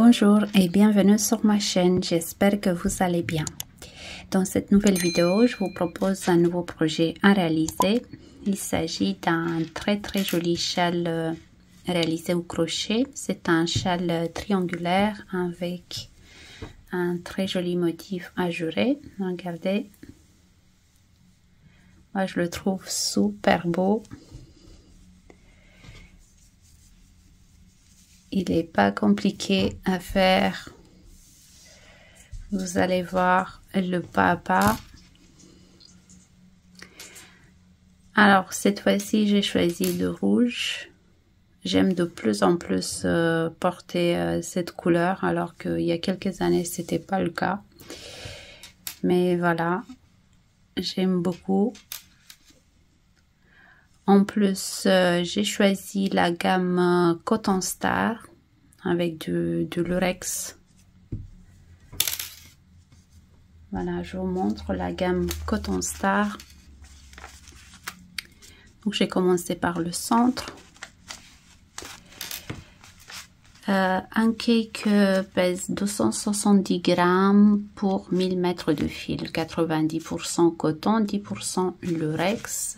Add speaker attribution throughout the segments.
Speaker 1: Bonjour et bienvenue sur ma chaîne, j'espère que vous allez bien. Dans cette nouvelle vidéo, je vous propose un nouveau projet à réaliser. Il s'agit d'un très joli châle réalisé au crochet. C'est un châle triangulaire avec un très joli motif ajouré. Regardez, moi je le trouve super beau. Il n'est pas compliqué à faire. Vous allez voir le pas à pas. Alors cette fois-ci j'ai choisi le rouge. J'aime de plus en plus porter cette couleur, alors qu'il y a quelques années c'était pas le cas. Mais voilà, j'aime beaucoup. En plus, j'ai choisi la gamme Cotton Star avec du lurex. Voilà, je vous montre la gamme Cotton Star. Donc, j'ai commencé par le centre. Un cake pèse 270 grammes pour 1000 mètres de fil, 90% coton, 10% lurex.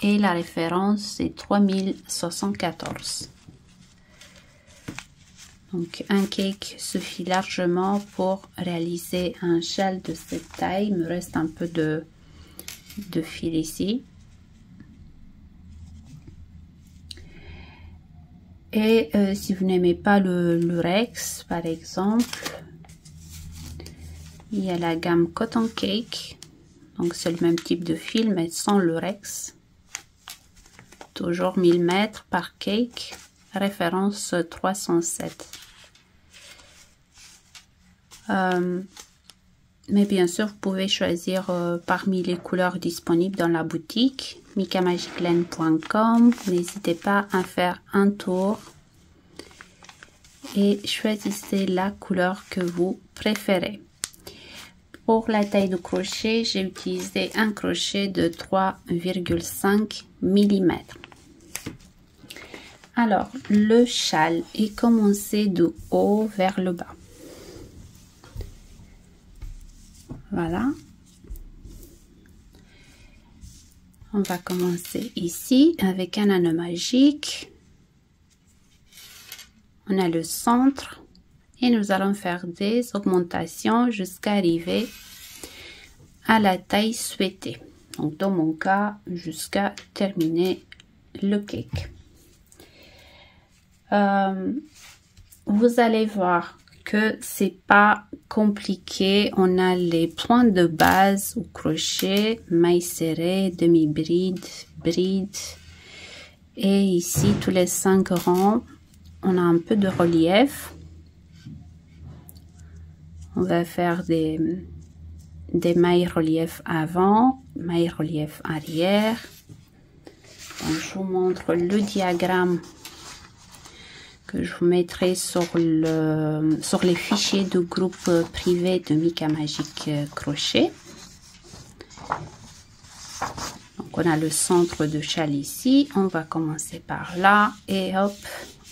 Speaker 1: Et la référence c'est 3074. Donc un cake suffit largement pour réaliser un châle de cette taille. Il me reste un peu de fil ici. Et si vous n'aimez pas le lurex par exemple, il y a la gamme Cotton Cake. Donc c'est le même type de fil mais sans lurex. Toujours 1000 mètres par cake, référence 307. Mais bien sûr, vous pouvez choisir parmi les couleurs disponibles dans la boutique mikamagiclaine.com. N'hésitez pas à faire un tour et choisissez la couleur que vous préférez. Pour la taille de crochet, j'ai utilisé un crochet de 3,5 mm. Alors, le châle est commencé du haut vers le bas. Voilà. On va commencer ici avec un anneau magique. On a le centre. Et nous allons faire des augmentations jusqu'à arriver à la taille souhaitée. Donc dans mon cas, jusqu'à terminer le cake. Vous allez voir que c'est pas compliqué. On a les points de base au crochet, maille serrée, demi-bride, bride. Et ici, tous les 5 rangs, on a un peu de relief. On va faire des mailles relief avant, mailles relief arrière. Donc, je vous montre le diagramme que je vous mettrai sur les fichiers du groupe privé de Mika Magic Crochet. Donc, on a le centre de châle ici. On va commencer par là et hop,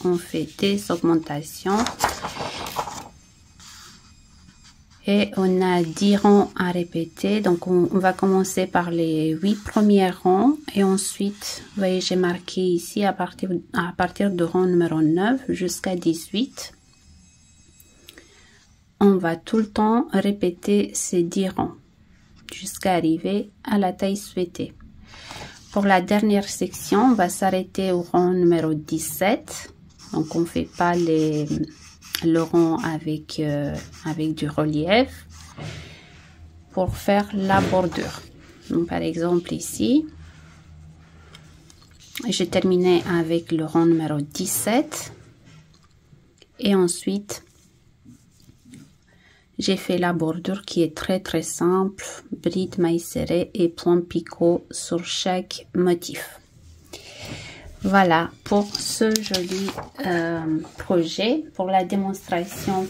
Speaker 1: on fait des augmentations. Et on a 10 rangs à répéter. Donc on va commencer par les 8 premiers rangs. Et ensuite, vous voyez, j'ai marqué ici à partir de rang numéro 9 jusqu'à 18. On va tout le temps répéter ces 10 rangs jusqu'à arriver à la taille souhaitée. Pour la dernière section, on va s'arrêter au rang numéro 17. Donc on ne fait pas le rond avec du relief pour faire la bordure. Donc par exemple ici j'ai terminé avec le rond numéro 17 et ensuite j'ai fait la bordure qui est très simple, bride, maille serrée et point picot sur chaque motif. Voilà pour ce joli projet. Pour la démonstration,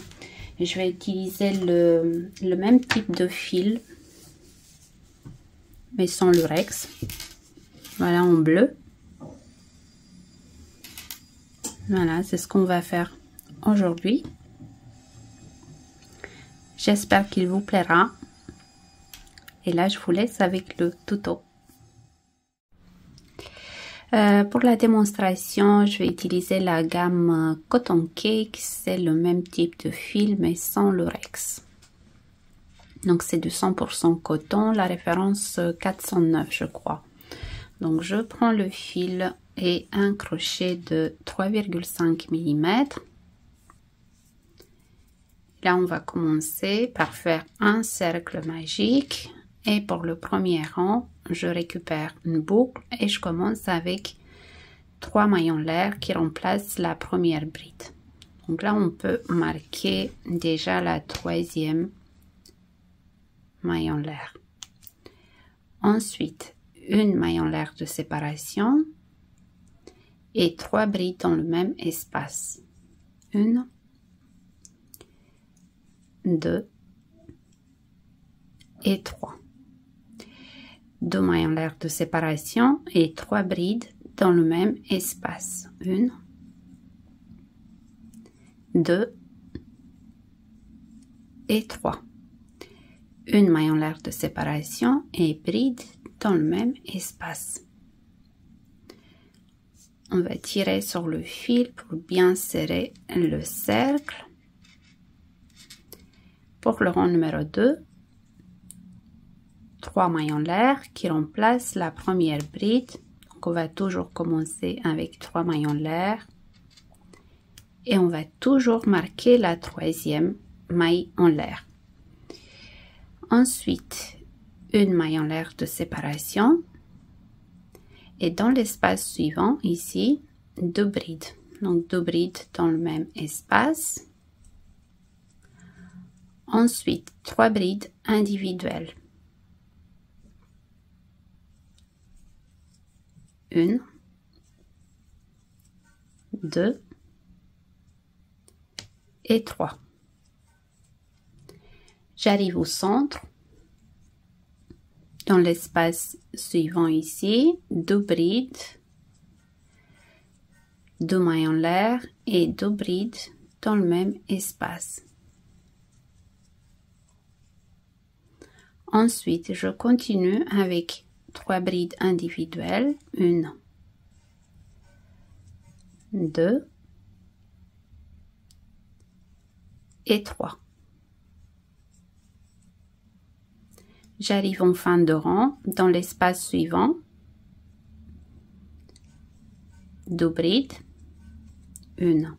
Speaker 1: je vais utiliser le même type de fil, mais sans lurex. Voilà, en bleu. Voilà, c'est ce qu'on va faire aujourd'hui. J'espère qu'il vous plaira. Et là, je vous laisse avec le tuto. Pour la démonstration, je vais utiliser la gamme Cotton Cake. C'est le même type de fil, mais sans lurex. Donc, c'est du 100% coton. La référence 409, je crois. Donc, je prends le fil et un crochet de 3,5 mm. Là, on va commencer par faire un cercle magique. Et pour le premier rang, je récupère une boucle et je commence avec 3 maillons l'air qui remplacent la première bride. Donc là, on peut marquer déjà la troisième maillon l'air. Ensuite, une maillon l'air de séparation et 3 brides dans le même espace. 1, 2 et 3. 2 maillons l'air de séparation et 3 brides dans le même espace. 1, 2 et 3. 1 maillon l'air de séparation et bride dans le même espace. On va tirer sur le fil pour bien serrer le cercle. Pour le rang numéro 2, 3 maillons l'air qui remplacent la première bride. Donc on va toujours commencer avec 3 maillons l'air et on va toujours marquer la troisième maille en l'air. Ensuite, une maille en l'air de séparation et dans l'espace suivant ici 2 brides. Donc 2 brides dans le même espace. Ensuite, 3 brides individuelles. 1, 2 et 3. J'arrive au centre. Dans l'espace suivant ici, 2 brides, 2 mailles en l'air et 2 brides dans le même espace. Ensuite, je continue avec 3 brides individuelles, 1, 2 et 3. J'arrive en fin de rang. Dans l'espace suivant, 2 brides, 1,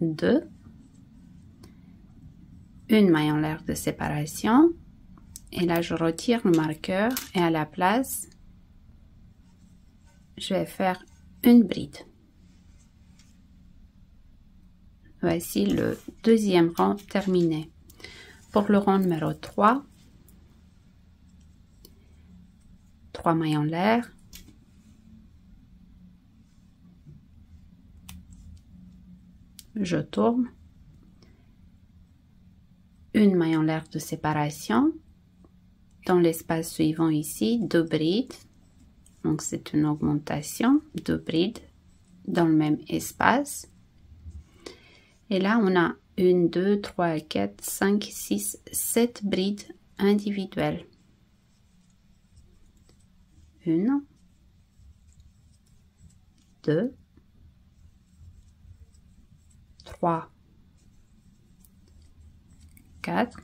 Speaker 1: 2, une maille en l'air de séparation et là je retire le marqueur et à la place je vais faire une bride. Voici le deuxième rang terminé. Pour le rang numéro 3, 3 mailles en l'air, je tourne, une maille en l'air de séparation, dans l'espace suivant ici 2 brides, donc c'est une augmentation, 2 brides dans le même espace et là on a 1, 2, 3, 4, 5, 6, 7 brides individuelles. 1, 2, 3, 4,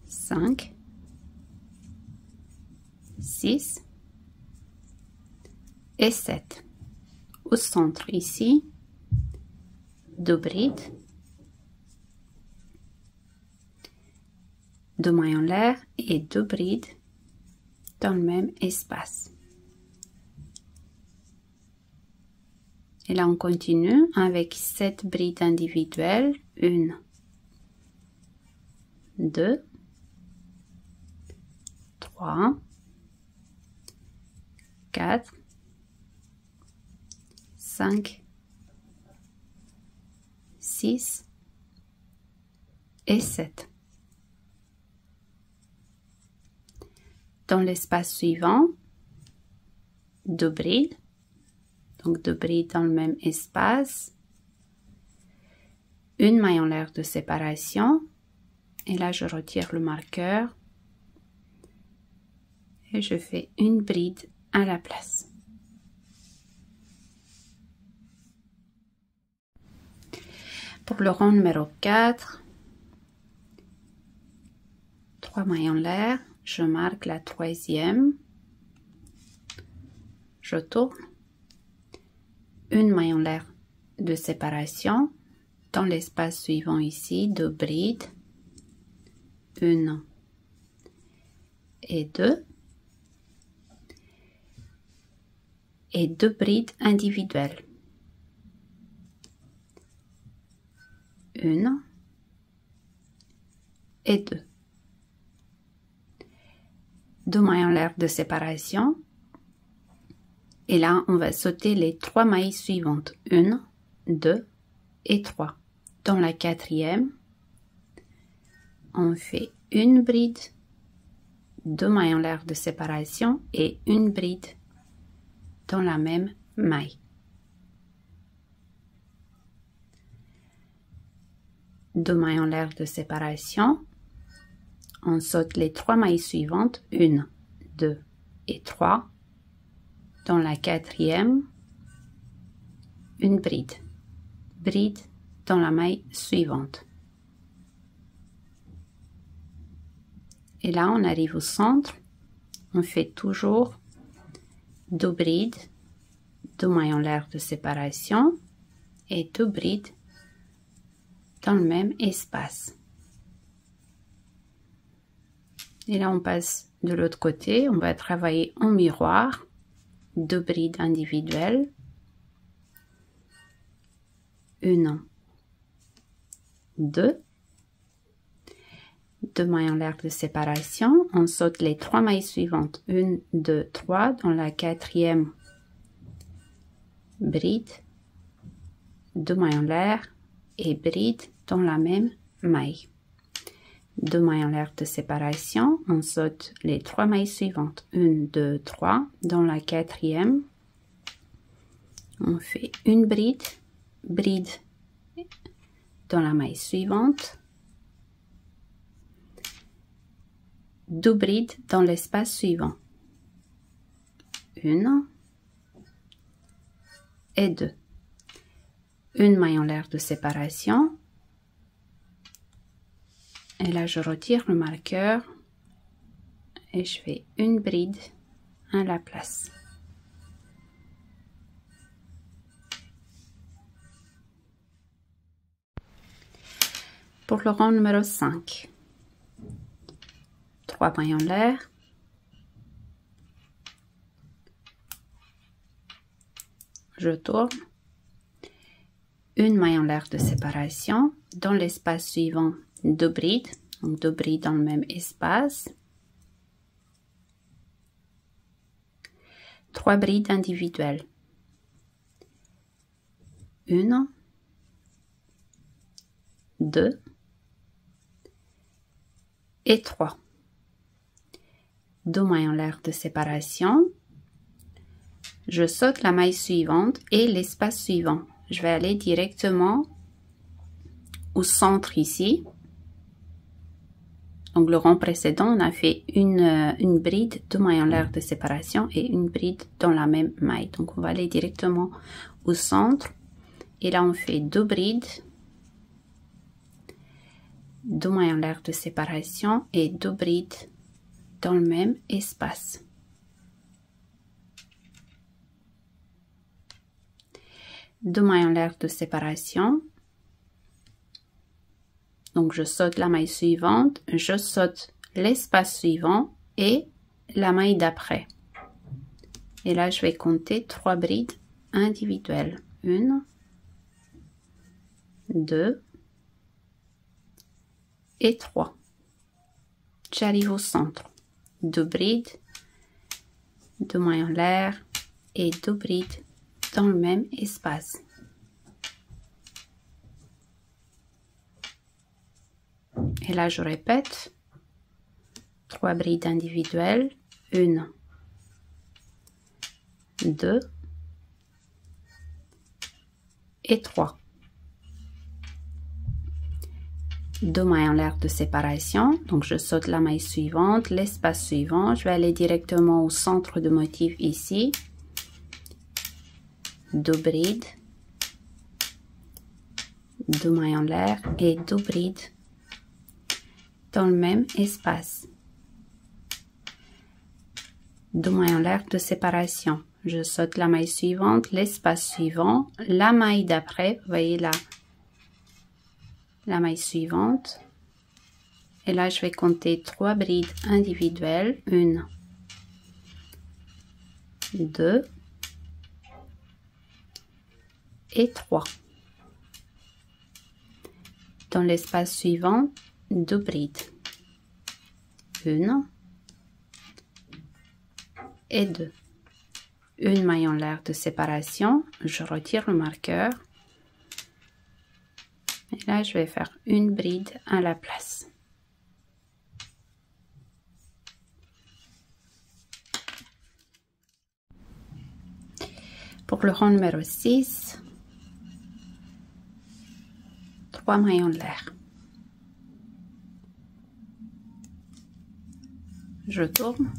Speaker 1: 5, 6 et 7. Au centre ici, 2 brides, 2 mailles en l'air et 2 brides dans le même espace. Et là on continue avec 7 brides individuelles, 1, 2, 3, 4, 5, 6 et 7. Dans l'espace suivant, 2 brides, donc 2 brides dans le même espace. une maille en l'air de séparation. Et là, je retire le marqueur. Et je fais une bride à la place. Pour le rang numéro 4, 3 mailles en l'air, je marque la troisième, je tourne, une maille en l'air de séparation, dans l'espace suivant ici, 2 brides, 1 et 2, et 2 brides individuelles. 1 et 2. 2 mailles en l'air de séparation. Et là, on va sauter les 3 mailles suivantes. 1, 2 et 3. Dans la quatrième, on fait une bride, 2 mailles en l'air de séparation et une bride dans la même maille. 2 mailles en l'air de séparation, on saute les 3 mailles suivantes, 1, 2 et 3, dans la quatrième, une bride, bride dans la maille suivante. Et là, on arrive au centre, on fait toujours 2 brides, 2 mailles en l'air de séparation et 2 brides dans le même espace. Et là, on passe de l'autre côté, on va travailler en miroir, 2 brides individuelles, 1, 2, 2 mailles en l'air de séparation, on saute les 3 mailles suivantes, 1, 2, 3, dans la quatrième bride, 2 mailles en l'air et bride dans la même maille. 2 mailles en l'air de séparation, on saute les 3 mailles suivantes, 1, 2, 3, dans la quatrième, on fait une bride, bride dans la maille suivante, 2 brides dans l'espace suivant, 1 et 2, une maille en l'air de séparation. Et là, je retire le marqueur et je fais une bride à la place. Pour le rang numéro 5, 3 mailles en l'air, je tourne, une maille en l'air de séparation, dans l'espace suivant, 2 brides, donc 2 brides dans le même espace, 3 brides individuelles, 1, 2 et 3, 2 mailles en l'air de séparation, je saute la maille suivante et l'espace suivant, je vais aller directement au centre ici. Donc le rang précédent, on a fait une bride, 2 mailles en l'air de séparation et une bride dans la même maille. Donc on va aller directement au centre. Et là on fait 2 brides, 2 mailles en l'air de séparation et 2 brides dans le même espace. Deux mailles en l'air de séparation. Donc je saute la maille suivante, je saute l'espace suivant et la maille d'après. Et là je vais compter 3 brides individuelles. 1, 2 et 3. J'arrive au centre. 2 brides, 2 mailles en l'air et 2 brides dans le même espace. Et là, je répète, 3 brides individuelles, 1, 2 et 3. 2 mailles en l'air de séparation. Donc je saute la maille suivante, l'espace suivant, je vais aller directement au centre de motif ici, 2 brides, 2 mailles en l'air et 2 brides dans le même espace, 2 mailles en l'air de séparation. Je saute la maille suivante, l'espace suivant, la maille d'après, vous voyez là, la maille suivante, et là je vais compter 3 brides individuelles, 1, 2 et 3. Dans l'espace suivant, 2 brides, 1 et 2. Une maille en l'air de séparation, je retire le marqueur et là je vais faire une bride à la place. Pour le rang numéro 6, 3 mailles en l'air. Je tourne.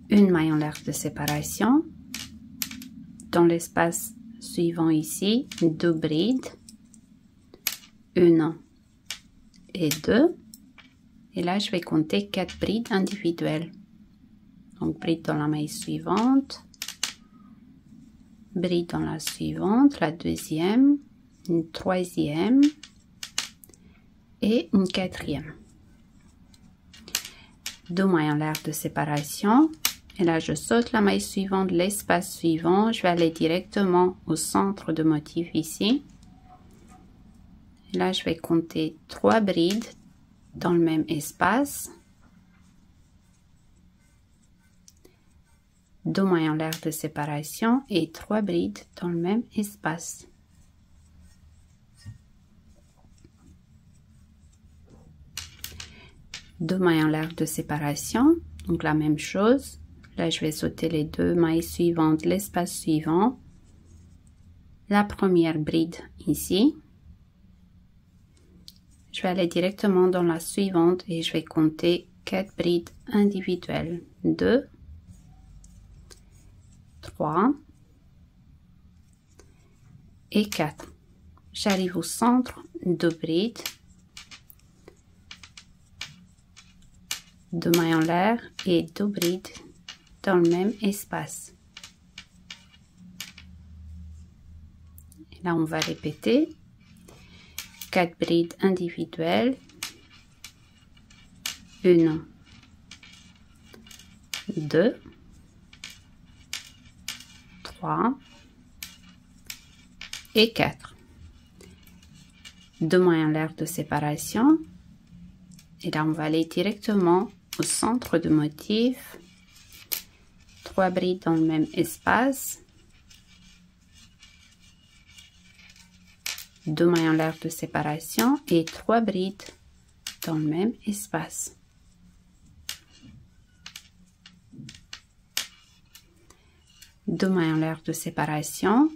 Speaker 1: Une maille en l'air de séparation. Dans l'espace suivant ici, 2 brides. 1 et 2. Et là, je vais compter 4 brides individuelles. Donc, bride dans la maille suivante. Bride dans la suivante, la deuxième, une troisième et une quatrième. 2 mailles en l'air de séparation. Et là, je saute la maille suivante, l'espace suivant. Je vais aller directement au centre de motif ici. Et là, je vais compter 3 brides dans le même espace. 2 mailles en l'air de séparation et 3 brides dans le même espace. Deux mailles en l'air de séparation, donc la même chose. Là, je vais sauter les 2 mailles suivantes, l'espace suivant. La première bride ici. Je vais aller directement dans la suivante et je vais compter 4 brides individuelles. 2, 3 et 4. J'arrive au centre, 2 brides, 2 mailles en l'air et 2 brides dans le même espace. Et là, on va répéter 4 brides individuelles, 1, 2, 3 et 4. 2 mailles en l'air de séparation. Et là, on va aller directement au centre de motif. 3 brides dans le même espace. 2 mailles en l'air de séparation et 3 brides dans le même espace. Deux mailles en l'air de séparation.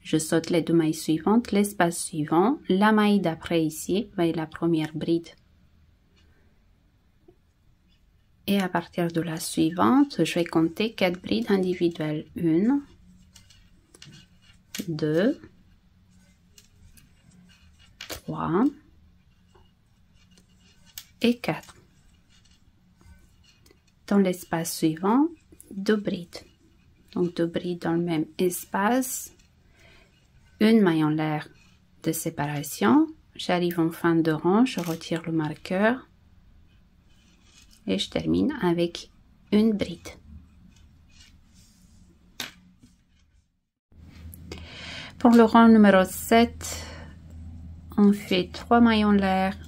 Speaker 1: Je saute les 2 mailles suivantes, l'espace suivant, la maille d'après ici, vous voyez la première bride. Et à partir de la suivante, je vais compter 4 brides individuelles. 1, 2, 3 et 4. Dans l'espace suivant, 2 brides. Donc 2 brides dans le même espace. Une maille en l'air de séparation. J'arrive en fin de rang, je retire le marqueur. Et je termine avec une bride. Pour le rang numéro 7, on fait 3 mailles en l'air.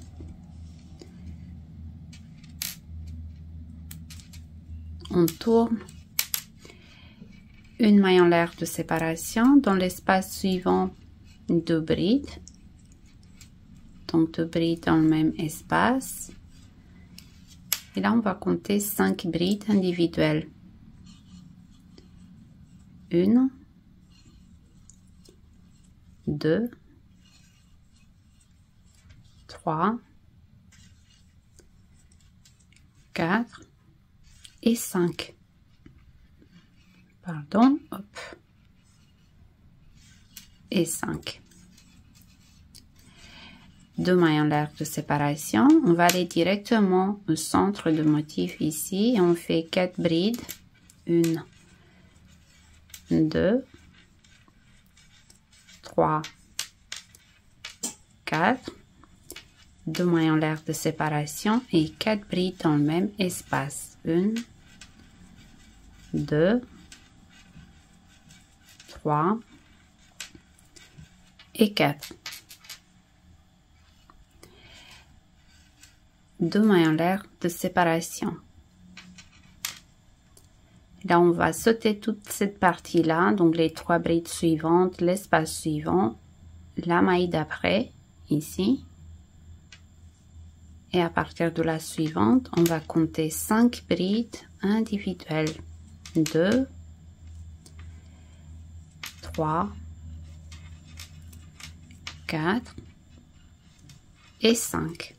Speaker 1: On tourne. Une maille en l'air de séparation. Dans l'espace suivant, 2 brides. Donc 2 brides dans le même espace. Et là, on va compter 5 brides individuelles. 1, 2, 3, 4 et 5. Pardon, hop. Et 5. 2 mailles en l'air de séparation. On va aller directement au centre de motif ici et on fait 4 brides. 1, 2, 3, 4. 2 mailles en l'air de séparation et 4 brides dans le même espace. 1, 2, 3 et 4. 2 mailles en l'air de séparation. Là, on va sauter toute cette partie-là, donc les 3 brides suivantes, l'espace suivant, la maille d'après, ici. Et à partir de la suivante, on va compter 5 brides individuelles. 2, 3, 4 et 5.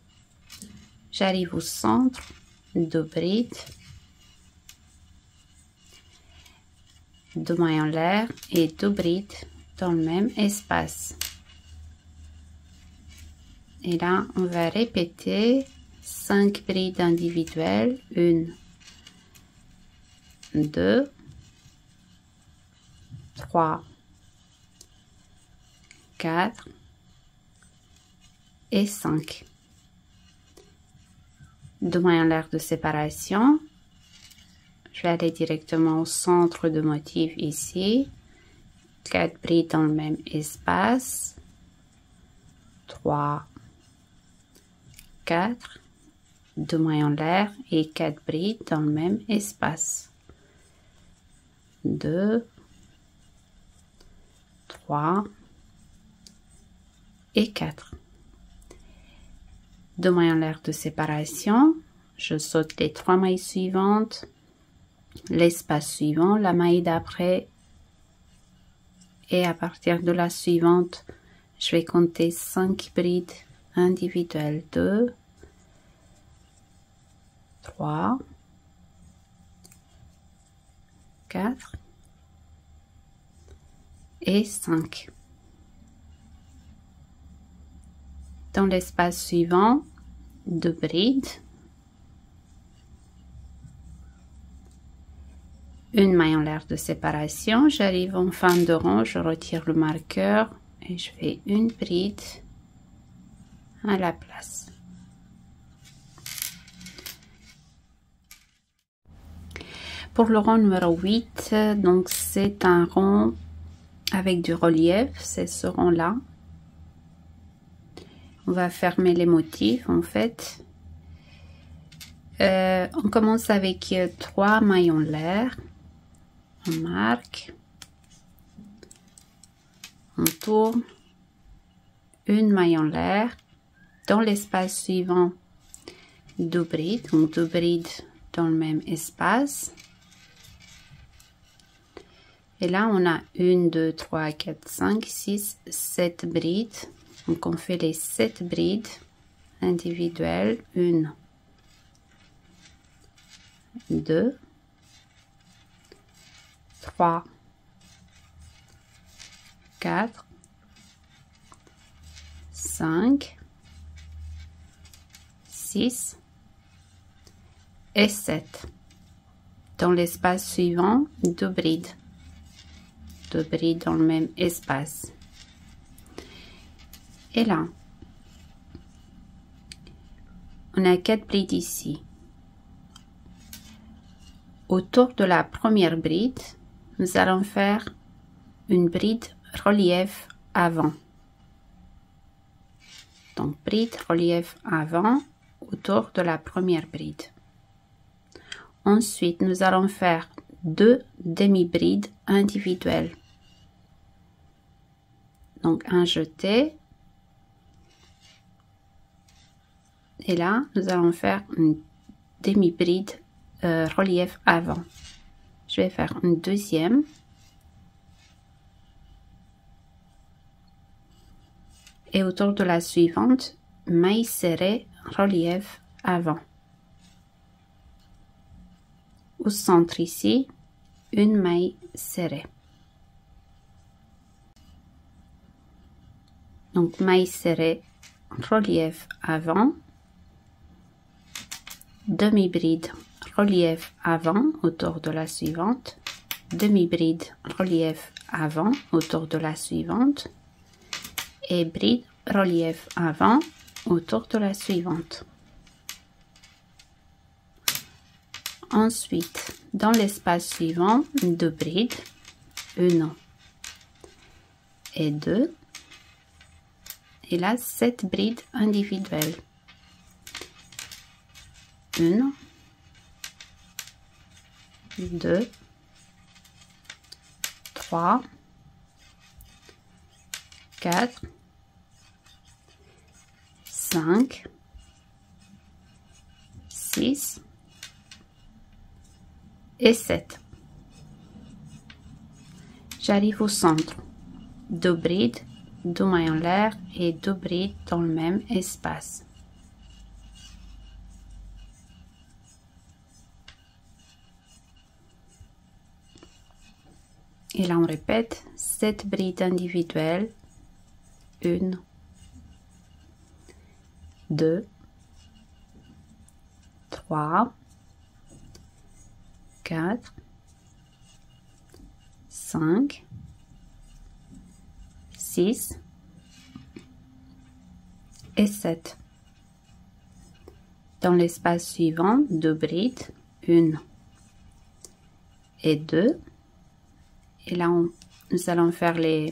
Speaker 1: J'arrive au centre, 2 brides, 2 mailles en l'air et 2 brides dans le même espace. Et là, on va répéter 5 brides individuelles. 1, 2, 3, 4 et 5. 2 mailles en l'air de séparation. Je vais aller directement au centre de motif ici. 4 brides dans le même espace. 3, 4, 2 mailles en l'air et 4 brides dans le même espace. 2, 3 et 4. 2 mailles en l'air de séparation. Je saute les 3 mailles suivantes, l'espace suivant, la maille d'après et à partir de la suivante, je vais compter 5 brides individuelles. 2, 3, 4 et 5. Dans l'espace suivant, 2 brides, 1 maille en l'air de séparation. J'arrive en fin de rang, je retire le marqueur et je fais une bride à la place. Pour le rang numéro 8, donc c'est un rang avec du relief, c'est ce rang là. On va fermer les motifs en fait. On commence avec 3 mailles en l'air. On marque. On tourne. 1 maille en l'air. Dans l'espace suivant, 2 brides. Donc 2 brides dans le même espace. Et là, on a 1, 2, 3, 4, 5, 6, 7 brides. Donc, on fait les 7 brides individuelles. 1, 2, 3, 4, 5, 6 et 7. Dans l'espace suivant, 2 brides. 2 brides dans le même espace. Et là, on a 4 brides ici. Autour de la première bride, nous allons faire une bride relief avant. Donc, bride relief avant autour de la première bride. Ensuite, nous allons faire 2 demi-brides individuelles. Donc, un jeté. Et là, nous allons faire une demi-bride relief avant. Je vais faire une deuxième. Et autour de la suivante, maille serrée, relief avant. Au centre ici, une maille serrée. Donc maille serrée, relief avant, demi-bride, relief avant autour de la suivante, demi-bride, relief avant autour de la suivante et bride, relief avant autour de la suivante. Ensuite, dans l'espace suivant, 2 brides, 1 et 2, et là 7 brides individuelles. 1, 2, 3, 4, 5, 6 et 7. J'arrive au centre. 2 brides, 2 mailles en l'air et 2 brides dans le même espace. Et là, on répète 7 brides individuelles. 1, 2, 3, 4, 5, 6 et 7. Dans l'espace suivant, 2 brides, 1 et 2. Et là, nous allons faire les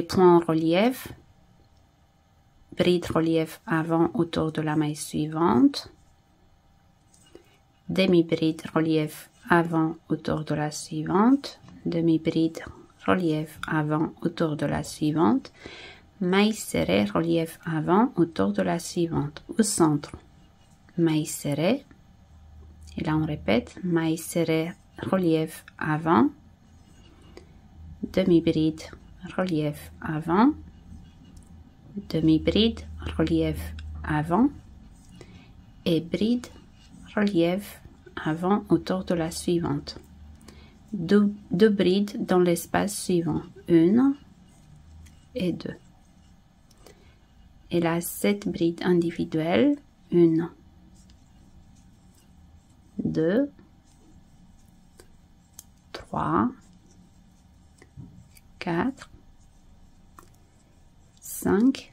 Speaker 1: points en relief. Bride relief avant autour de la maille suivante. Demi-bride relief avant autour de la suivante. Demi-bride relief avant autour de la suivante. Maille serrée relief avant autour de la suivante. Au centre, maille serrée. Et là, on répète maille serrée relief avant, demi-bride, relief avant, demi-bride, relief avant et bride, relief avant autour de la suivante. 2 brides dans l'espace suivant, 1 et 2. Et là, 7 brides individuelles, 1, 2, 3, 4, 5,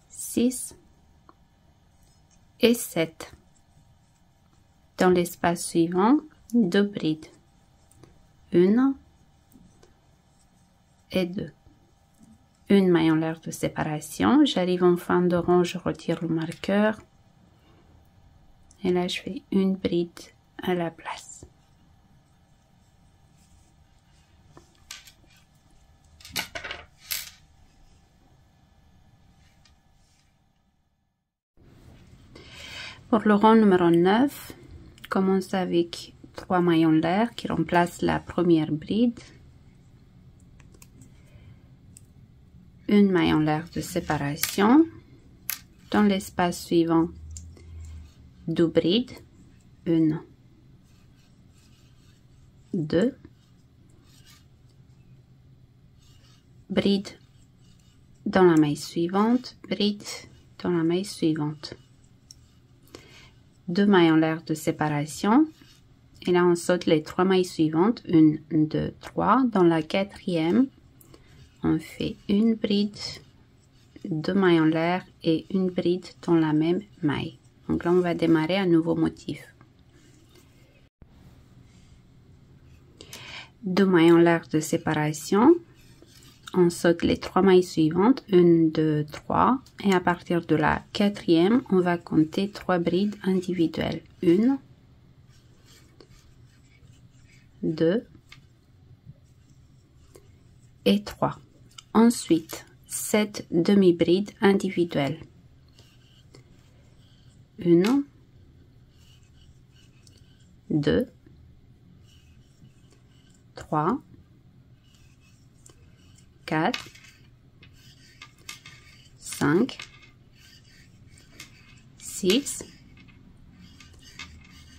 Speaker 1: 6 et 7. Dans l'espace suivant, 2 brides, 1 et 2. Une maille en l'air de séparation. J'arrive en fin de rang, je retire le marqueur. Et là, je fais une bride à la place. Pour le rang numéro 9, commence avec 3 mailles en l'air qui remplacent la première bride. Une maille en l'air de séparation. Dans l'espace suivant, 2 brides, 1, 2, bride dans la maille suivante, bride dans la maille suivante. 2 mailles en l'air de séparation. Et là, on saute les 3 mailles suivantes, 1, 2, 3. Dans la quatrième, on fait une bride, 2 mailles en l'air et une bride dans la même maille. Donc là, on va démarrer un nouveau motif. 2 mailles en l'air de séparation. On saute les 3 mailles suivantes, 1, 2, 3. Et à partir de la quatrième, on va compter 3 brides individuelles. 1, 2 et 3. Ensuite, 7 demi-brides individuelles. 1, 2, 3, 4, 5, 6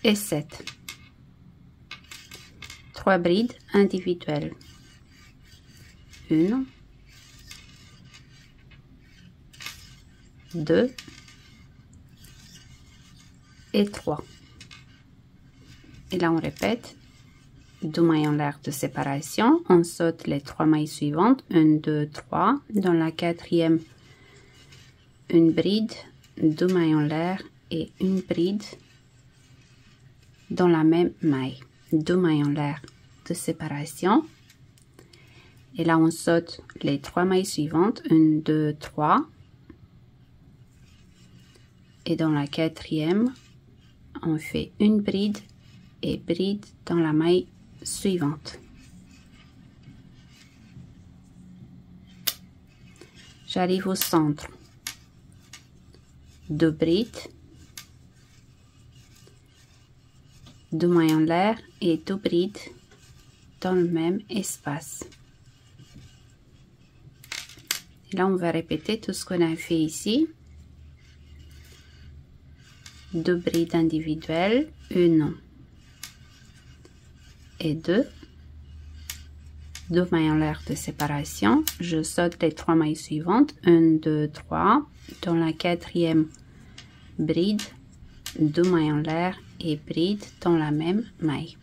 Speaker 1: et 7. 3 brides individuelles. 1, 2 et 3. Et là, on répète 2 mailles en l'air de séparation. On saute les 3 mailles suivantes. 1, 2, 3. Dans la quatrième, une bride, 2 mailles en l'air et une bride dans la même maille. 2 mailles en l'air de séparation. Et là, on saute les 3 mailles suivantes. 1, 2, 3. Et dans la quatrième, on fait une bride et bride dans la maille suivante. J'arrive au centre. 2 brides, 2 mailles en l'air et 2 brides dans le même espace. Et là, on va répéter tout ce qu'on a fait ici. 2 brides individuelles, 1 et 2. 2 mailles en l'air de séparation. Je saute les 3 mailles suivantes. 1, 2, 3. Dans la quatrième bride, 2 mailles en l'air et bride dans la même maille.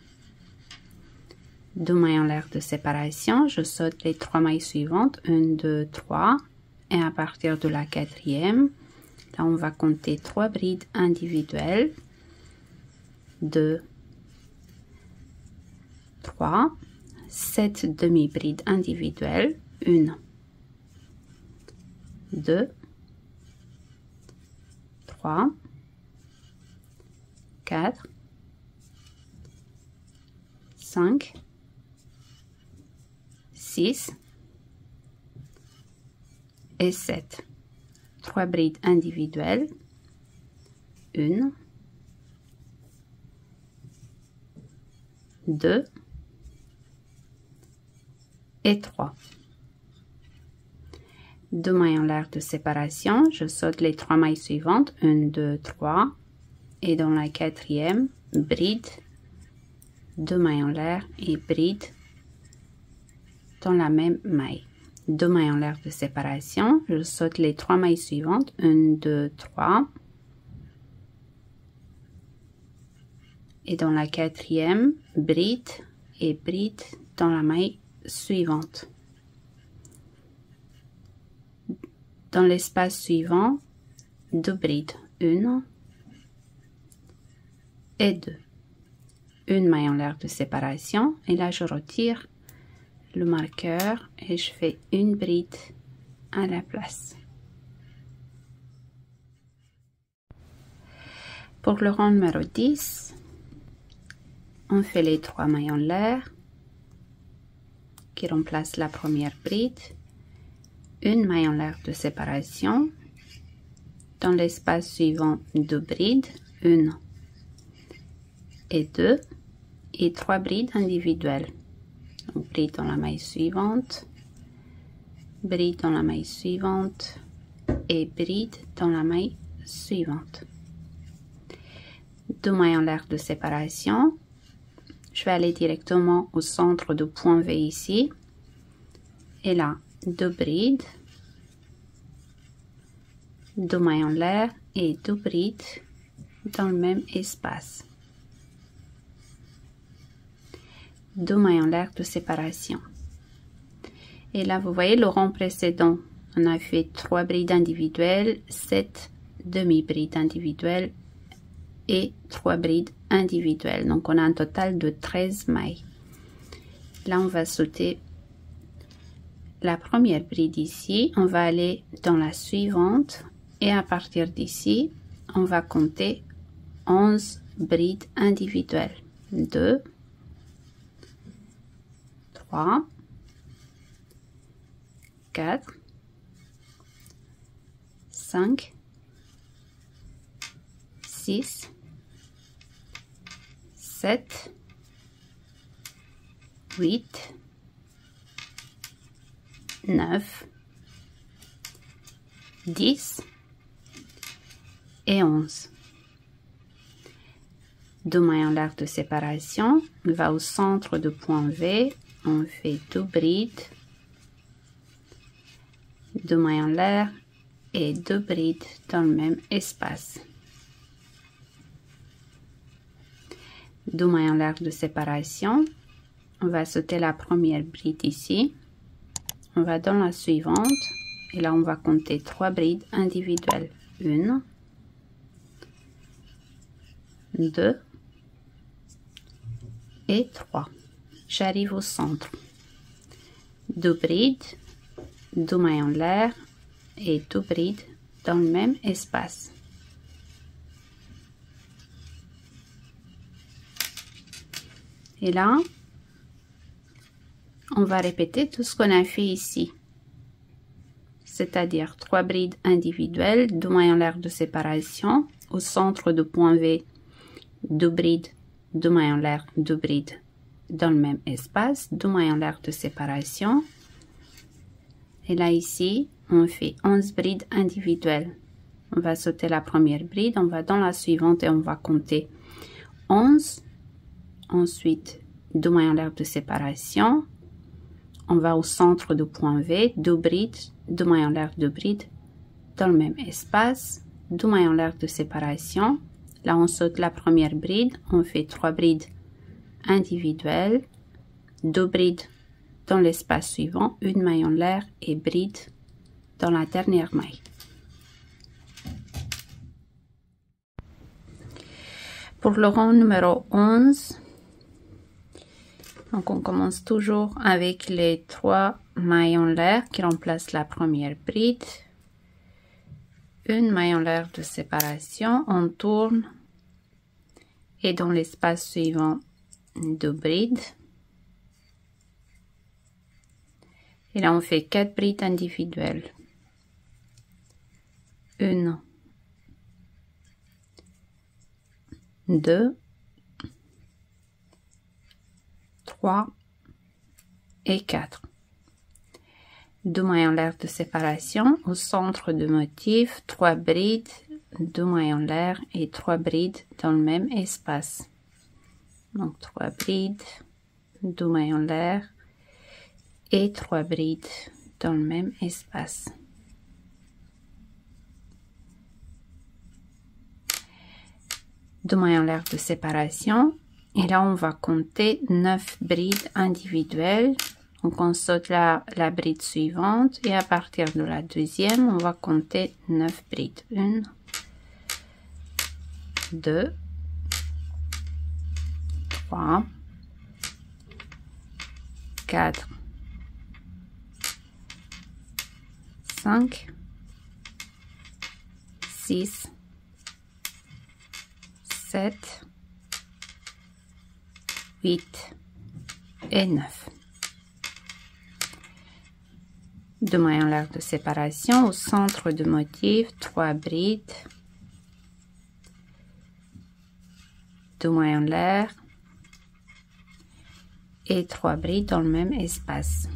Speaker 1: 2 mailles en l'air de séparation. Je saute les 3 mailles suivantes. 1, 2, 3. Et à partir de la quatrième, là, on va compter 3 brides individuelles. 2, 3, 7 demi-brides individuelles. 1, 2, 3, 4, 5, 6 et 7. 3 brides individuelles, 1, 2 et 3. 2 mailles en l'air de séparation, je saute les 3 mailles suivantes, 1, 2, 3, et dans la quatrième, bride, 2 mailles en l'air et bride dans la même maille. 2 mailles en l'air de séparation, je saute les 3 mailles suivantes, 1, 2, 3, et dans la quatrième, bride et bride dans la maille suivante. Dans l'espace suivant, 2 brides, 1 et 2. 1 maille en l'air de séparation, et là je retire le marqueur et je fais une bride à la place. Pour le rang numéro 10, on fait les 3 mailles en l'air qui remplacent la première bride, 1 maille en l'air de séparation, dans l'espace suivant 2 brides, 1 et 2 et 3 brides individuelles. Donc, bride dans la maille suivante, bride dans la maille suivante et bride dans la maille suivante. 2 mailles en l'air de séparation. Je vais aller directement au centre du point V ici. Et là, 2 brides, 2 mailles en l'air et 2 brides dans le même espace. 2 mailles en l'air de séparation. Et là, vous voyez le rang précédent. On a fait 3 brides individuelles, 7 demi-brides individuelles et 3 brides individuelles. Donc, on a un total de 13 mailles. Là, on va sauter la première bride ici. On va aller dans la suivante. Et à partir d'ici, on va compter 11 brides individuelles. 2, 3, 4, 5, 6, 7, 8, 9, 10 et 11. 2 mailles en l'air de séparation, on va au centre du point V, on fait 2 brides, 2 mailles en l'air et 2 brides dans le même espace. 2 mailles en l'air de séparation, on va sauter la première bride ici, on va dans la suivante et là on va compter 3 brides individuelles. 1, 2 et 3. J'arrive au centre. 2 brides, 2 mailles en l'air et 2 brides dans le même espace. Et là, on va répéter tout ce qu'on a fait ici. C'est-à-dire 3 brides individuelles, 2 mailles en l'air de séparation, au centre du point V, 2 brides, 2 mailles en l'air, 2 brides dans le même espace, 2 mailles en l'air de séparation. Et là ici, on fait 11 brides individuelles. On va sauter la première bride, on va dans la suivante et on va compter 11. Ensuite, 2 mailles en l'air de séparation. On va au centre du point V, 2 brides, 2 mailles en l'air, 2 brides dans le même espace, 2 mailles en l'air de séparation. Là, on saute la première bride, on fait 3 brides individuelles, 2 brides dans l'espace suivant, 1 maille en l'air et bride dans la dernière maille. Pour le rang numéro 11, donc on commence toujours avec les 3 mailles en l'air qui remplacent la première bride. 1 maille en l'air de séparation, on tourne et dans l'espace suivant 2 brides. Et là on fait 4 brides individuelles. 1, 2, 3 et 4. 2 mailles en l'air de séparation, au centre du motif, 3 brides, 2 mailles en l'air et 3 brides dans le même espace. Donc 3 brides, 2 mailles en l'air et 3 brides dans le même espace. Deux mailles en l'air de séparation. Et là, on va compter 9 brides individuelles. Donc, on saute la bride suivante et à partir de la deuxième, on va compter 9 brides. 1, 2, 3, 4, 5, 6, 7, 8 et 9. 2 mailles en l'air de séparation, au centre du motif, 3 brides, 2 mailles en l'air et 3 brides dans le même espace.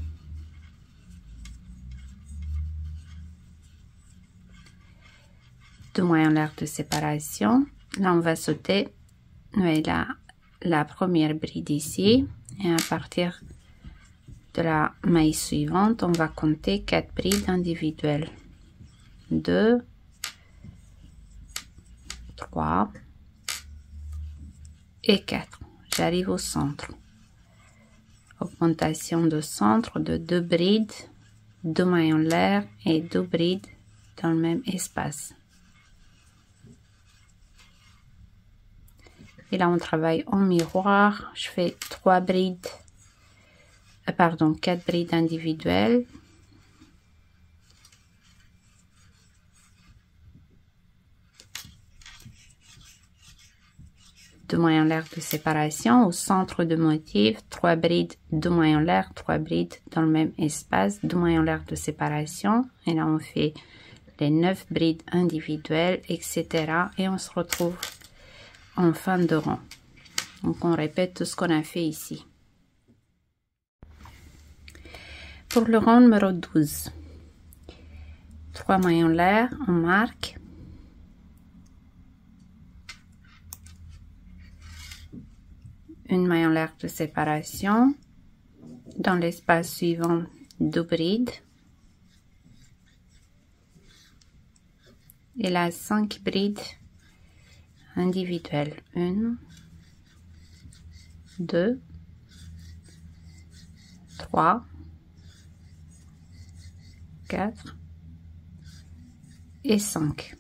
Speaker 1: Deux mailles en l'air de séparation. Là, on va sauter la première bride ici et à partir de la maille suivante, on va compter 4 brides individuelles. 2, 3 et 4. J'arrive au centre. Augmentation de centre de 2 brides, 2 mailles en l'air et 2 brides dans le même espace. Et là, on travaille en miroir. Je fais 4 brides individuelles. Deux mailles en l'air de séparation. Au centre du motif, 3 brides, 2 mailles en l'air, 3 brides dans le même espace, 2 mailles en l'air de séparation. Et là, on fait les 9 brides individuelles, etc. Et on se retrouve en fin de rang. Donc on répète tout ce qu'on a fait ici. Pour le rang numéro 12, 3 mailles en l'air, on marque, une maille en l'air de séparation, dans l'espace suivant 2 brides, et là 5 brides individuelles, 1, 2, 3, 4 et 5.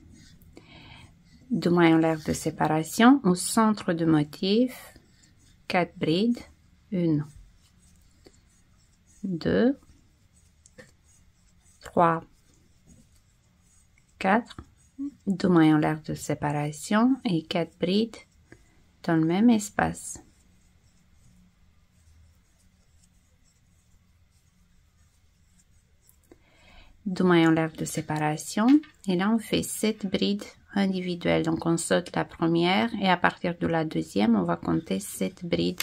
Speaker 1: 2 mailles en l'air de séparation au centre du motif, 4 brides, 1, 2, 3, 4, 2 mailles en l'air de séparation et 4 brides dans le même espace. Deux mailles en l'air de séparation et là on fait 7 brides individuelles, donc on saute la première et à partir de la deuxième on va compter 7 brides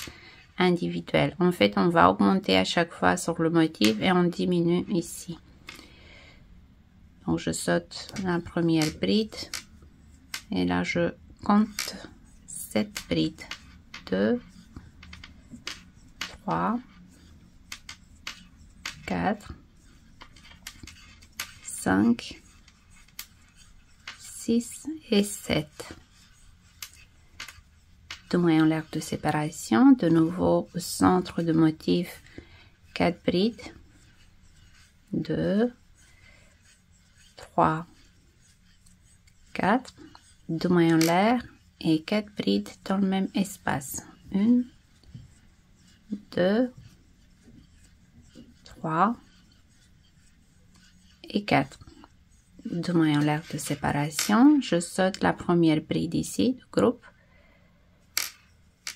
Speaker 1: individuelles. En fait on va augmenter à chaque fois sur le motif et on diminue ici. Donc je saute la première bride et là je compte 7 brides, 2, 3, 4, 5, 6 et 7. 2 mailles en l'air de séparation, de nouveau au centre du motif, 4 brides, 2, 3, 4, 2 mailles en l'air et 4 brides dans le même espace, 1, 2, 3 et 4. 2 mailles en l'air de séparation, je saute la première bride ici du groupe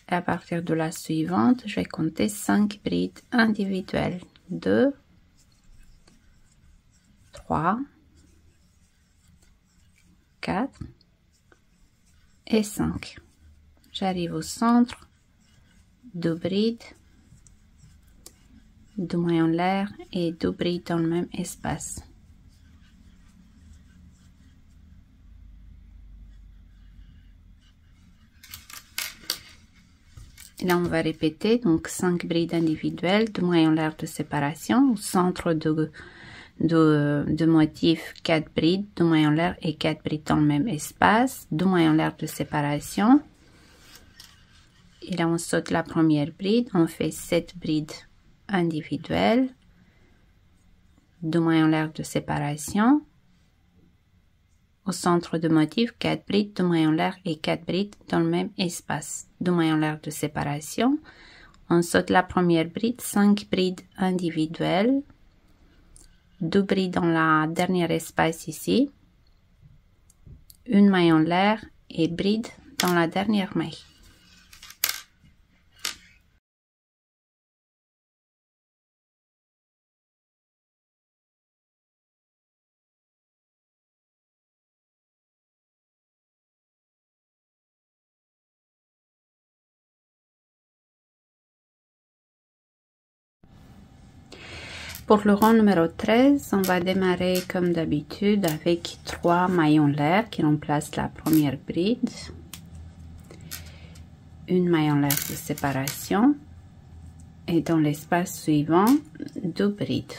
Speaker 1: et à partir de la suivante je vais compter 5 brides individuelles, 2, 3, 4 et 5. J'arrive au centre, 2 brides, 2 mailles en l'air et 2 brides dans le même espace. Et là on va répéter donc 5 brides individuelles, 2 mailles en l'air de séparation au centre de motif, 4 brides, 2 mailles en l'air et 4 brides dans le même espace, 2 mailles en l'air de séparation. Et là on saute la première bride, on fait 7 brides individuelles, 2 mailles en l'air de séparation, au centre de motif, 4 brides, 2 mailles en l'air et 4 brides dans le même espace, 2 mailles en l'air de séparation, on saute la première bride, 5 brides individuelles, 2 brides dans la dernière espace ici, une maille en l'air et bride dans la dernière maille. Pour le rang numéro 13, on va démarrer comme d'habitude avec 3 mailles en l'air qui remplacent la première bride, une maille en l'air de séparation et dans l'espace suivant 2 brides,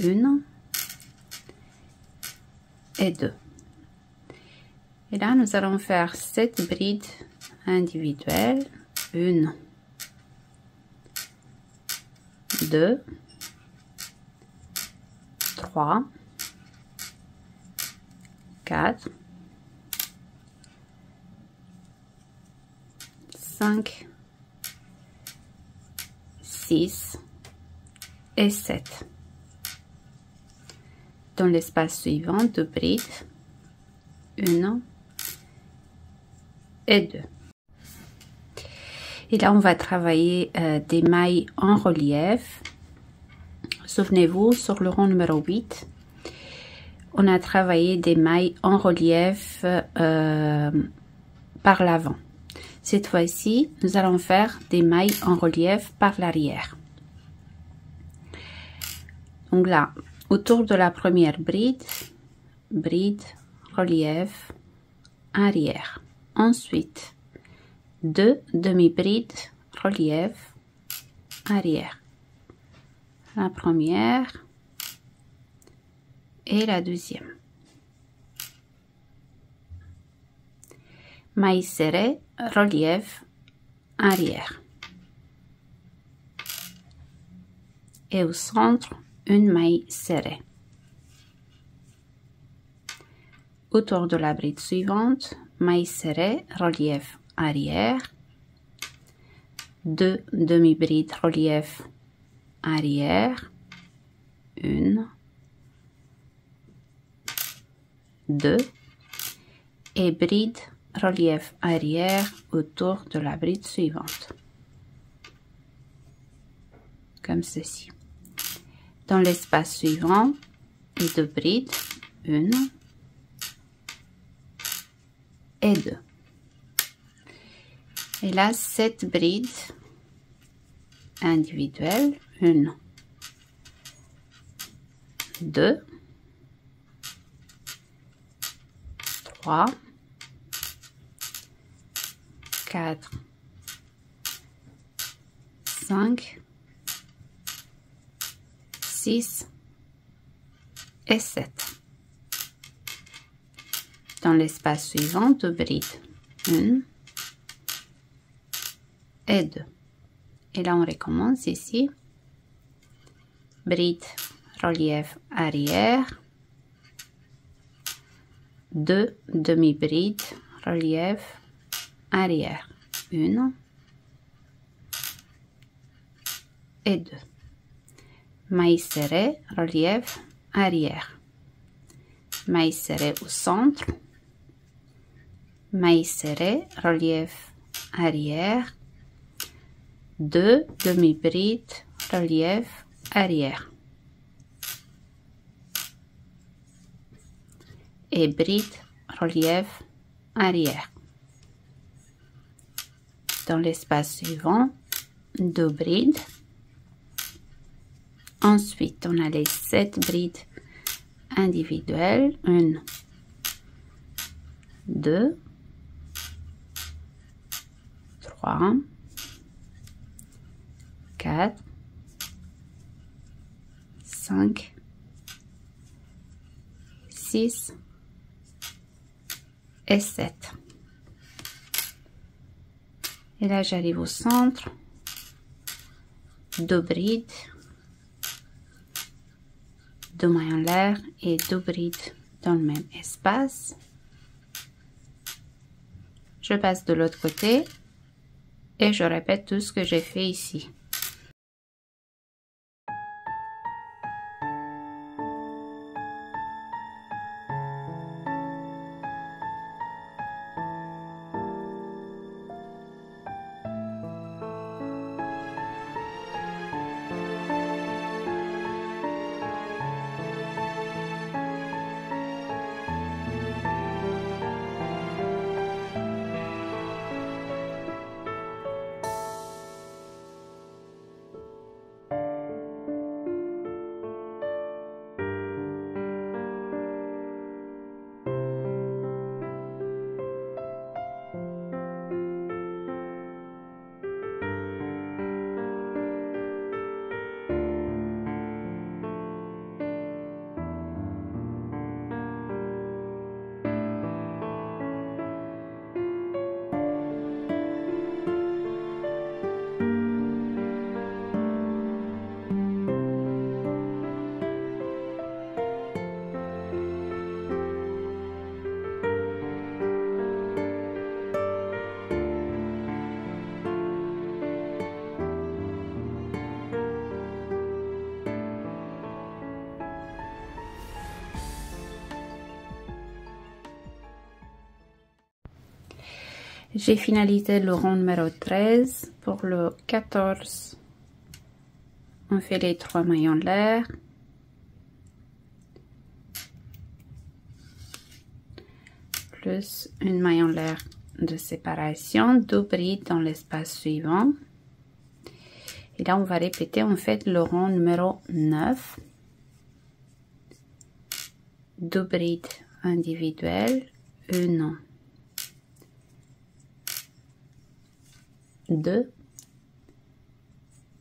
Speaker 1: 1 et 2. Et là nous allons faire 7 brides individuelles, 1, 2, 3, 4, 5, 6 et 7. Dans l'espace suivant, 2 brides, 1 et 2. Et là, on va travailler des mailles en relief. Souvenez-vous, sur le rang numéro 8, on a travaillé des mailles en relief par l'avant. Cette fois-ci, nous allons faire des mailles en relief par l'arrière. Donc là, autour de la première bride, relief, arrière. Ensuite, 2 demi-brides, relief, arrière. La première et la deuxième. Maille serrée, relief, arrière. Et au centre, une maille serrée. Autour de la bride suivante, maille serrée, relief, arrière. 2 demi-brides, relief, arrière. 1, 2 et bride, relief arrière autour de la bride suivante. Comme ceci. Dans l'espace suivant, 2 brides, 1 et 2. Et là, 7 brides individuelles, 1, 2, 3, 4, 5, 6 et 7. Dans l'espace suivant, 2 brides, 1 et 2. Et là, on recommence ici. Bride, relief arrière. 2 demi-brides, relief arrière. 1 et 2. Maille serrée, relief arrière. Maille serrée au centre. Maille serrée, relief arrière. 2 demi-brides, relief arrière. Et bride, relief arrière. Dans l'espace suivant, 2 brides. Ensuite, on a les 7 brides individuelles. 1, 2, 3, 4, 5, 6 et 7. Et là, j'arrive au centre. 2 brides, 2 mailles en l'air et 2 brides dans le même espace. Je passe de l'autre côté et je répète tout ce que j'ai fait ici. J'ai finalisé le rond numéro 13. Pour le 14, on fait les 3 mailles en l'air. Plus une maille en l'air de séparation, 2 brides dans l'espace suivant. Et là, on va répéter en fait le rond numéro 9. 2 brides individuelles, 1, 2,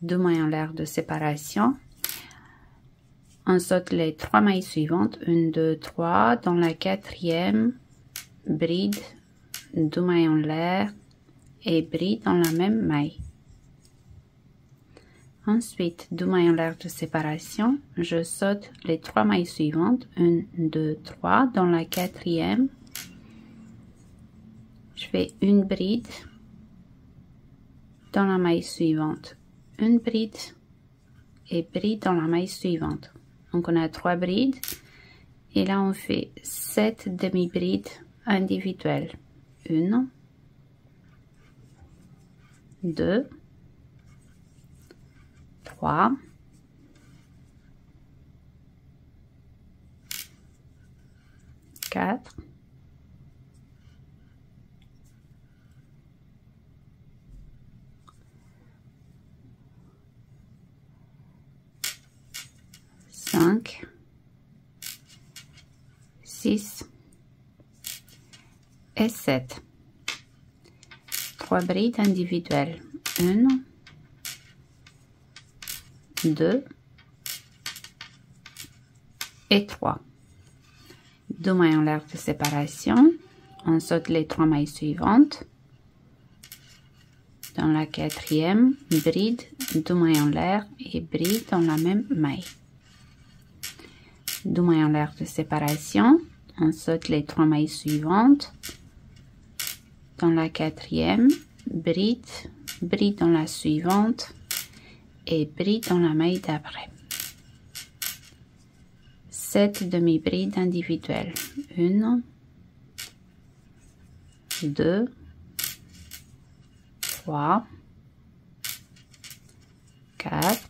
Speaker 1: 2 mailles en l'air de séparation. On saute les 3 mailles suivantes, 1, 2, 3, dans la quatrième bride, 2 mailles en l'air et bride dans la même maille. Ensuite, 2 mailles en l'air de séparation, je saute les 3 mailles suivantes, 1, 2, 3, dans la quatrième, je fais une bride dans la maille suivante, une bride et bride dans la maille suivante. Donc on a 3 brides et là on fait 7 demi-brides individuelles. 1, 2, 3, 4, 5, 6 et 7. 3 brides individuelles. 1, 2 et 3. 2 mailles en l'air de séparation. On saute les 3 mailles suivantes. Dans la quatrième, bride, 2 mailles en l'air et bride dans la même maille. 2 mailles en l'air de séparation, on saute les 3 mailles suivantes. Dans la quatrième, bride, bride dans la suivante et bride dans la maille d'après. 7 demi-brides individuelles. 1, 2, 3, 4,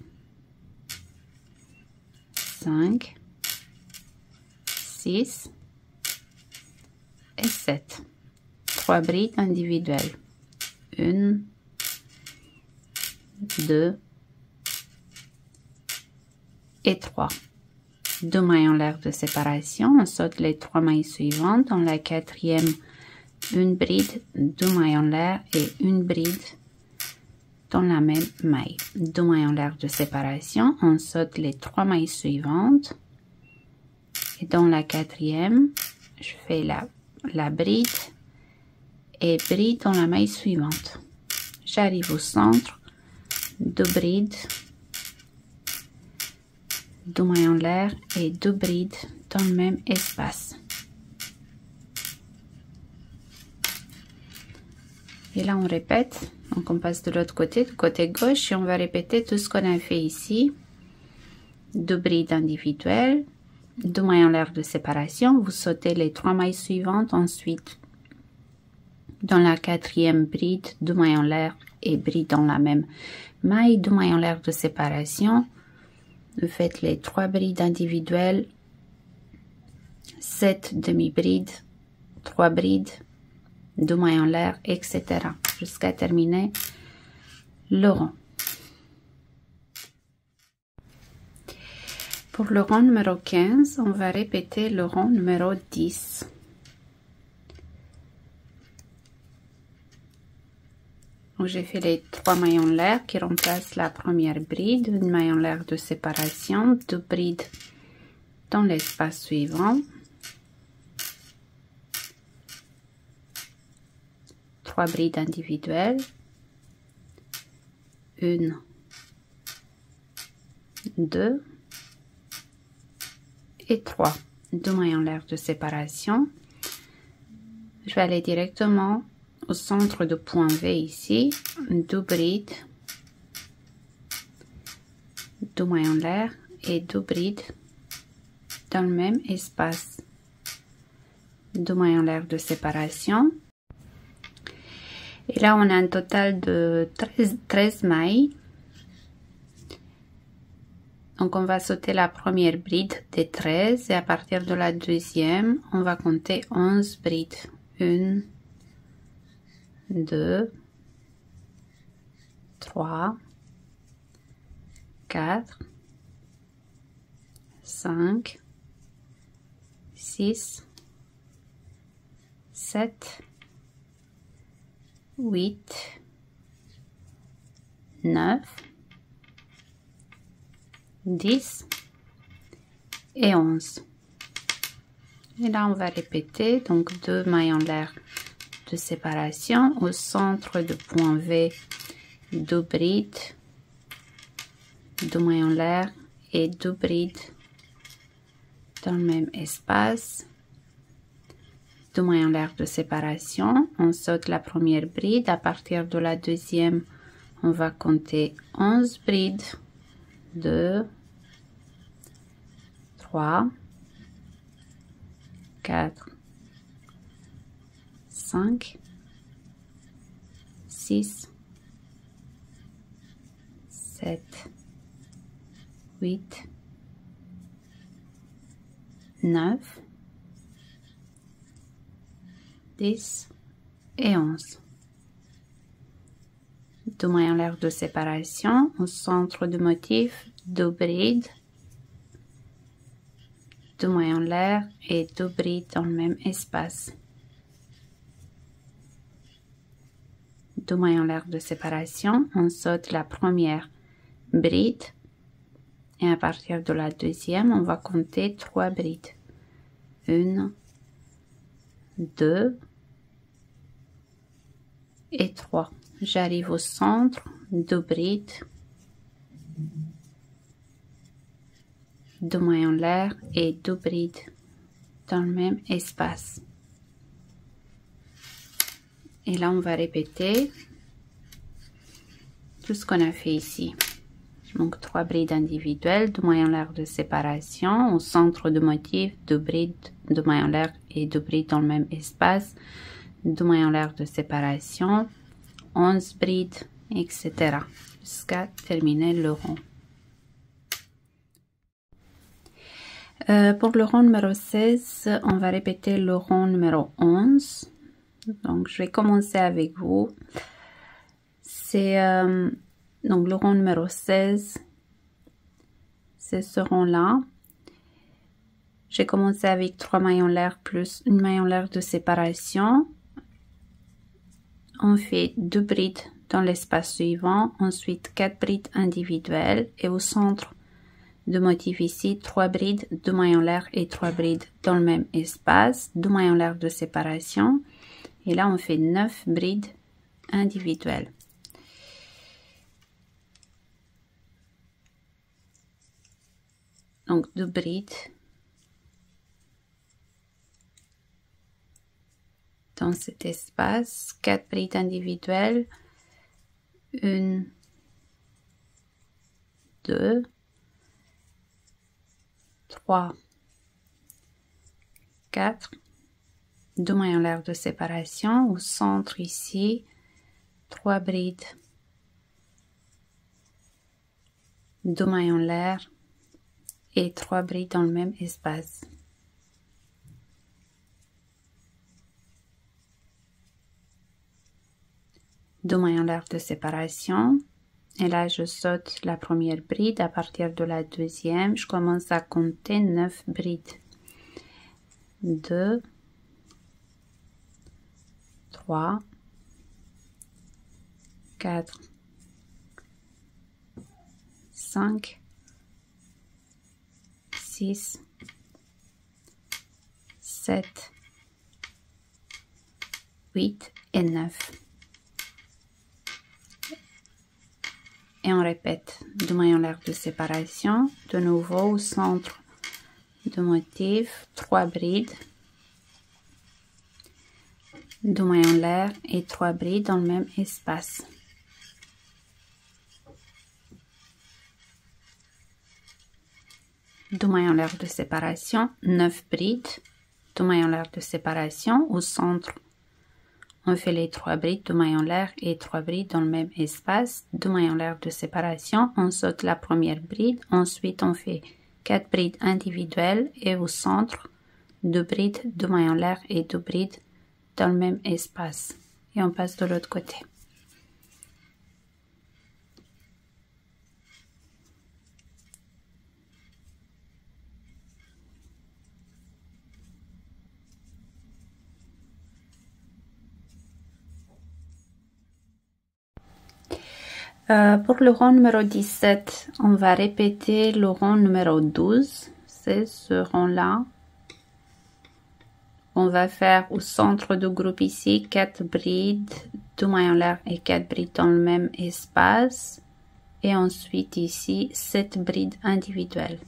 Speaker 1: 5, 6 et 7. 3 brides individuelles. 1, 2 et 3. 2 mailles en l'air de séparation. On saute les 3 mailles suivantes. Dans la quatrième, une bride, 2 mailles en l'air et une bride dans la même maille. 2 mailles en l'air de séparation. On saute les 3 mailles suivantes. Et dans la quatrième, je fais la bride et bride dans la maille suivante. J'arrive au centre, 2 brides, 2 mailles en l'air et 2 brides dans le même espace. Et là on répète, donc on passe de l'autre côté, du côté gauche, et on va répéter tout ce qu'on a fait ici. 2 brides individuelles, 2 mailles en l'air de séparation, vous sautez les 3 mailles suivantes, ensuite dans la quatrième bride, 2 mailles en l'air et bride dans la même maille, 2 mailles en l'air de séparation, vous faites les 3 brides individuelles, 7 demi-brides, 3 brides, 2 mailles en l'air, etc. jusqu'à terminer le rond. Pour le rond numéro 15, on va répéter le rond numéro 10. J'ai fait les 3 mailles en l'air qui remplacent la première bride, une maille en l'air de séparation, 2 brides dans l'espace suivant, 3 brides individuelles, 1, 2 et 3. 2 mailles en l'air de séparation. Je vais aller directement au centre de point V ici, 2 brides, 2 mailles en l'air et 2 brides dans le même espace. 2 mailles en l'air de séparation. Et là, on a un total de 13 mailles. Donc, on va sauter la première bride des 13 et à partir de la deuxième, on va compter 11 brides. 1, 2, 3, 4, 5, 6, 7, 8, 9, 10 et 11. Et là, on va répéter, donc 2 mailles en l'air de séparation. Au centre de point V, 2 brides, 2 mailles en l'air et 2 brides dans le même espace. 2 mailles en l'air de séparation. On saute la première bride. À partir de la deuxième, on va compter 11 brides. 2, 3, 4, 5, 6, 7, 8, 9, 10 et 11. 2 mailles en l'air de séparation. Au centre du motif, 2 brides, 2 mailles en l'air et 2 brides dans le même espace. 2 mailles en l'air de séparation, on saute la première bride et à partir de la deuxième, on va compter 3 brides. 1, 2 et 3. J'arrive au centre, 2 brides, 2 mailles en l'air et 2 brides dans le même espace. Et là, on va répéter tout ce qu'on a fait ici. Donc, 3 brides individuelles, 2 mailles en l'air de séparation. Au centre du motif, 2 brides, 2 mailles en l'air et 2 brides dans le même espace. 2 mailles en l'air de séparation, 11 brides, etc. jusqu'à terminer le rond. Pour le rond numéro 16, on va répéter le rond numéro 11. Donc, je vais commencer avec vous. C'est donc le rond numéro 16. C'est ce rond-là. J'ai commencé avec 3 mailles en l'air plus une maille en l'air de séparation. On fait 2 brides dans l'espace suivant. Ensuite, 4 brides individuelles. Et au centre de motif ici, 3 brides, 2 mailles en l'air et 3 brides dans le même espace. 2 mailles en l'air de séparation. Et là, on fait 9 brides individuelles. Donc, 2 brides dans cet espace, 4 brides individuelles, 1, 2, 3, 4, 2 mailles en l'air de séparation. Au centre ici, 3 brides, 2 mailles en l'air et 3 brides dans le même espace. Deux mailles en l'air de séparation. Et là, je saute la première bride. À partir de la deuxième, je commence à compter 9 brides. 2, 3, 4, 5, 6, 7, 8 et 9. Et on répète 2 mailles en l'air de séparation. De nouveau au centre du motif, 3 brides, 2 mailles en l'air et 3 brides dans le même espace. Deux mailles en l'air de séparation, 9 brides, 2 mailles en l'air de séparation. Au centre, on fait les 3 brides, 2 mailles en l'air et 3 brides dans le même espace. 2 mailles en l'air de séparation, on saute la première bride. Ensuite, on fait 4 brides individuelles et au centre, 2 brides, 2 mailles en l'air et 2 brides dans le même espace. Et on passe de l'autre côté. Pour le rang numéro 17, on va répéter le rang numéro 12. C'est ce rang-là. On va faire au centre du groupe ici 4 brides, 2 mailles en l'air et 4 brides dans le même espace. Et ensuite ici 7 brides individuelles.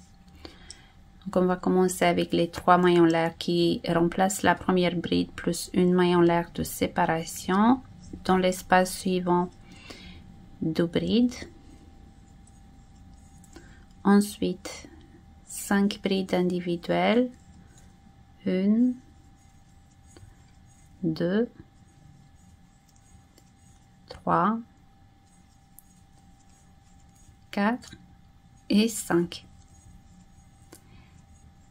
Speaker 1: Donc on va commencer avec les 3 mailles en l'air qui remplacent la première bride plus une maille en l'air de séparation. Dans l'espace suivant, 2 brides. Ensuite 5 brides individuelles. 1, 2, 3, 4 et 5.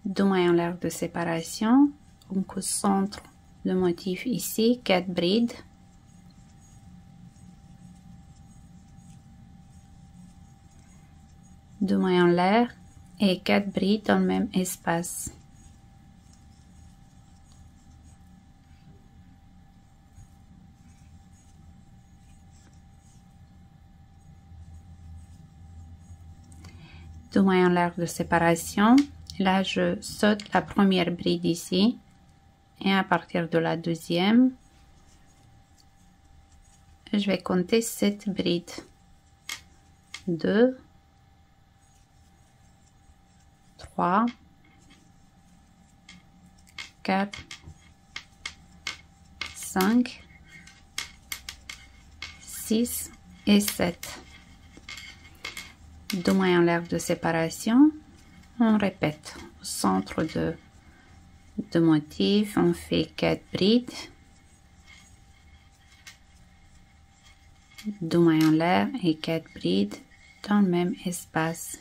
Speaker 1: 2 mailles en l'air de séparation. Donc au centre le motif ici, 4 brides. Deux mailles en l'air et 4 brides dans le même espace. Deux mailles en l'air de séparation. Là, je saute la première bride ici et à partir de la deuxième, je vais compter 7 brides. 2, 3, 4, 5, 6 et 7. 2 mailles en l'air de séparation. On répète au centre de motif, on fait 4 brides, 2 mailles en l'air et 4 brides dans le même espace.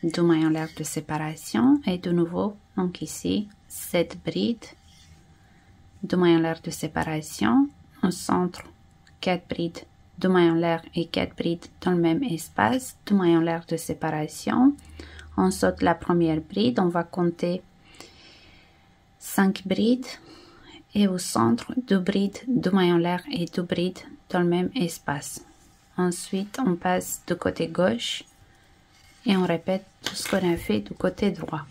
Speaker 1: Deux mailles en l'air de séparation et de nouveau, donc ici, 7 brides, 2 mailles en l'air de séparation, au centre, 4 brides, 2 mailles en l'air et 4 brides dans le même espace, 2 mailles en l'air de séparation. On saute la première bride, on va compter 5 brides et au centre 2 brides, 2 mailles en l'air et 2 brides dans le même espace. Ensuite, on passe du côté gauche et on répète tout ce qu'on a fait du côté droit.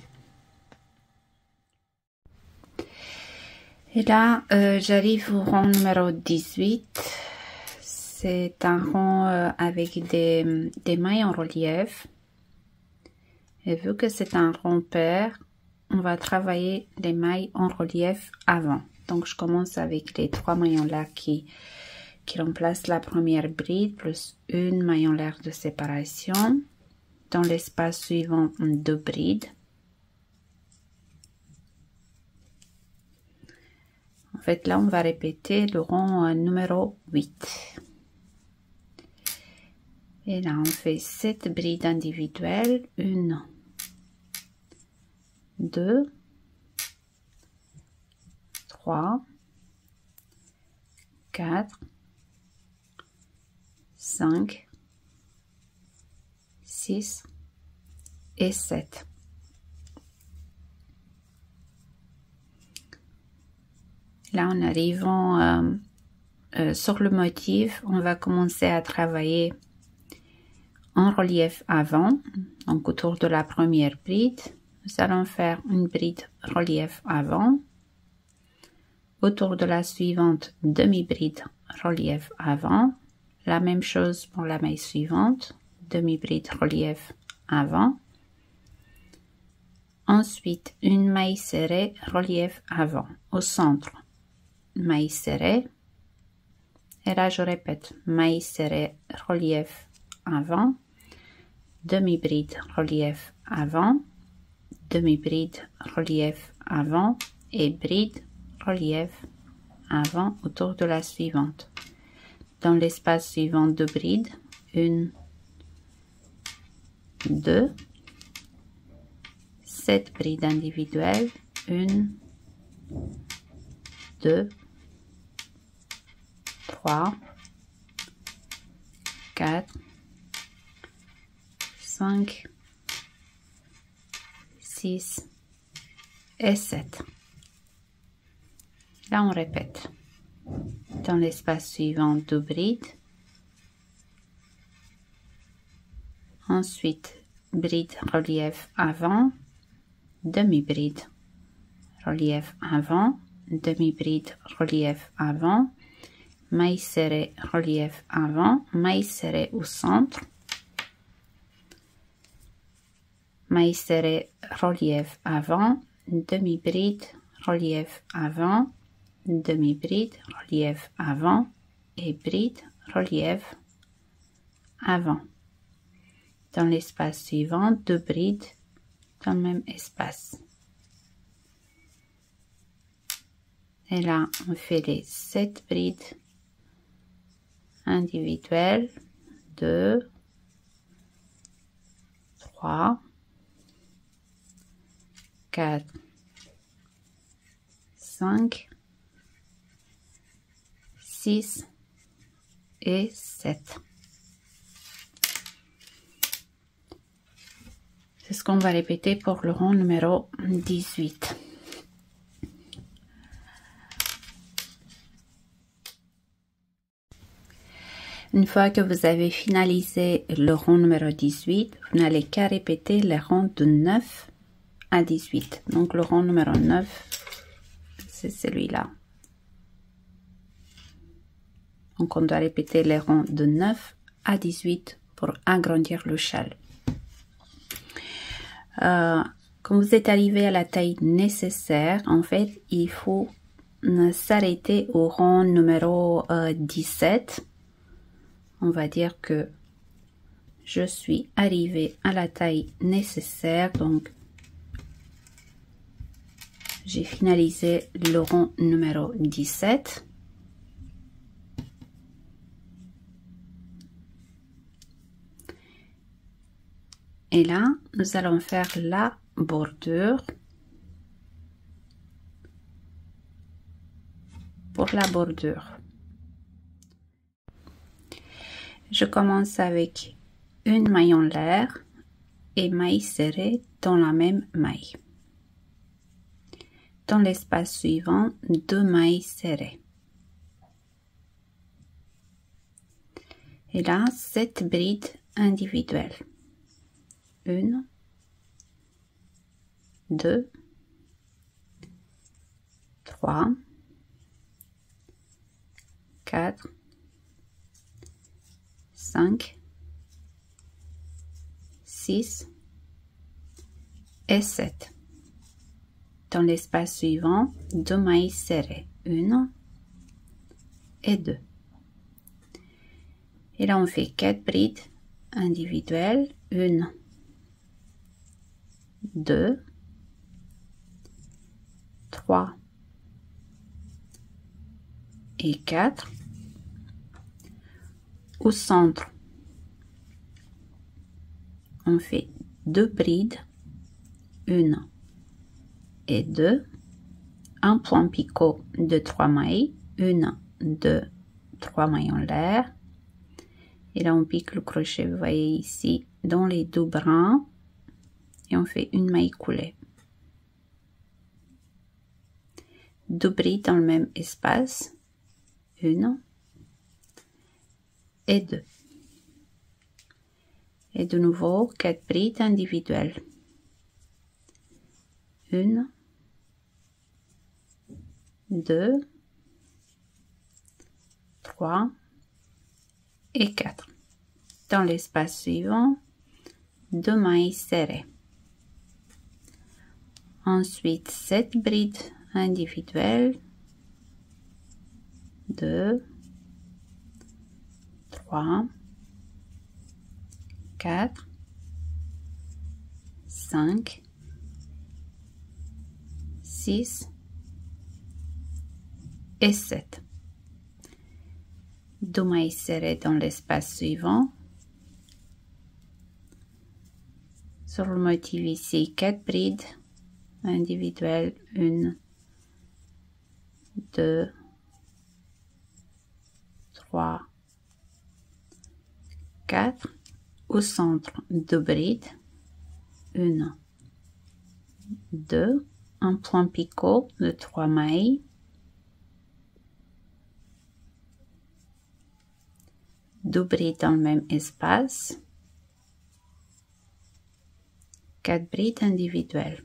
Speaker 1: Et là, j'arrive au rang numéro 18. C'est un rang avec des mailles en relief. Et vu que c'est un rond pair, on va travailler les mailles en relief avant. Donc, je commence avec les 3 mailles en l'air qui remplacent la première bride plus une maille en l'air de séparation. Dans l'espace suivant, 2 brides. En fait, là, on va répéter le rang numéro 8. Et là, on fait 7 brides individuelles. 1, 2, 3, 4, 5, 6 et 7. Là, en arrivant sur le motif, on va commencer à travailler en relief avant, donc autour de la première bride. Nous allons faire une bride relief avant, autour de la suivante demi-bride relief avant, la même chose pour la maille suivante, demi-bride relief avant, ensuite une maille serrée relief avant, au centre, maille serrée, et là je répète, maille serrée relief avant, demi-bride relief avant, demi-bride relief avant et bride relief avant autour de la suivante. Dans l'espace suivant, 2 brides, 1, 2, 7 brides individuelles, 1, 2, 3, 4, 5, 6 et 7. Là, on répète. Dans l'espace suivant, 2 brides. Ensuite, bride, relief avant, demi-bride, relief avant, demi-bride, relief avant, maille serrée, relief avant, maille serrée au centre, maille serrée, relief avant, demi-bride, relief avant, demi-bride, relief avant et bride, relief avant. Dans l'espace suivant, 2 brides dans le même espace. Et là, on fait les 7 brides individuelles. 2, 3, 4, 5, 6 et 7. C'est ce qu'on va répéter pour le rang numéro 18. Une fois que vous avez finalisé le rang numéro 18, vous n'allez qu'à répéter les rangs de 9 à 18. Donc le rang numéro 9, c'est celui-là. Donc on doit répéter les rangs de 9 à 18 pour agrandir le châle. Quand vous êtes arrivé à la taille nécessaire, en fait, il faut s'arrêter au rang numéro 17. On va dire que je suis arrivée à la taille nécessaire, donc j'ai finalisé le rang numéro 17. Et là, nous allons faire la bordure. Pour la bordure, je commence avec une maille en l'air et maille serrée dans la même maille. Dans l'espace suivant, 2 mailles serrées. Et là, 7 brides individuelles. 1, 2, 3, 4, 5, 6 et 7. Dans l'espace suivant, 2 mailles serrées. 1 et 2. Et là, on fait 4 brides individuelles. 1, 2, 3 et 4. Au centre, on fait 2 brides, 1 et 2, un point picot de 3 mailles, 1, 2, 3 mailles en l'air. Et là, on pique le crochet, vous voyez ici, dans les 2 brins. Et on fait une maille coulée. 2 brides dans le même espace. 1 et 2. Et de nouveau, 4 brides individuelles. 1, 2, 3 et 4. Dans l'espace suivant, 2 mailles serrées. Ensuite, 7 brides individuelles. 2, 3, 4, 5, 6 et 7. 2 mailles serrées dans l'espace suivant. Sur le motif ici, 4 brides individuelles. 1, 2, 3, 4. Au centre, 2 brides. 1, 2, un point picot de 3 mailles. 2 brides dans le même espace, 4 brides individuelles.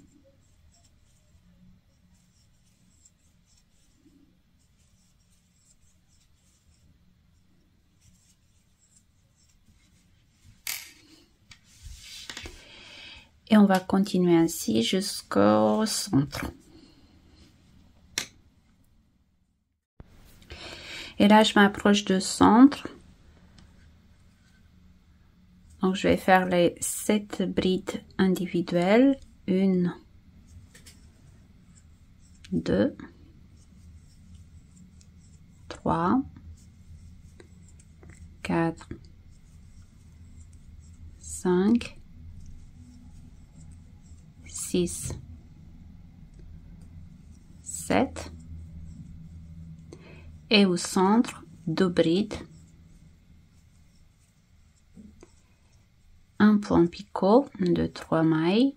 Speaker 1: Et on va continuer ainsi jusqu'au centre. Et là, je m'approche du centre. Donc, je vais faire les 7 brides individuelles. 1, 2, 3, 4, 5, 6, 7. Et au centre, 2 brides, un point picot de 3 mailles,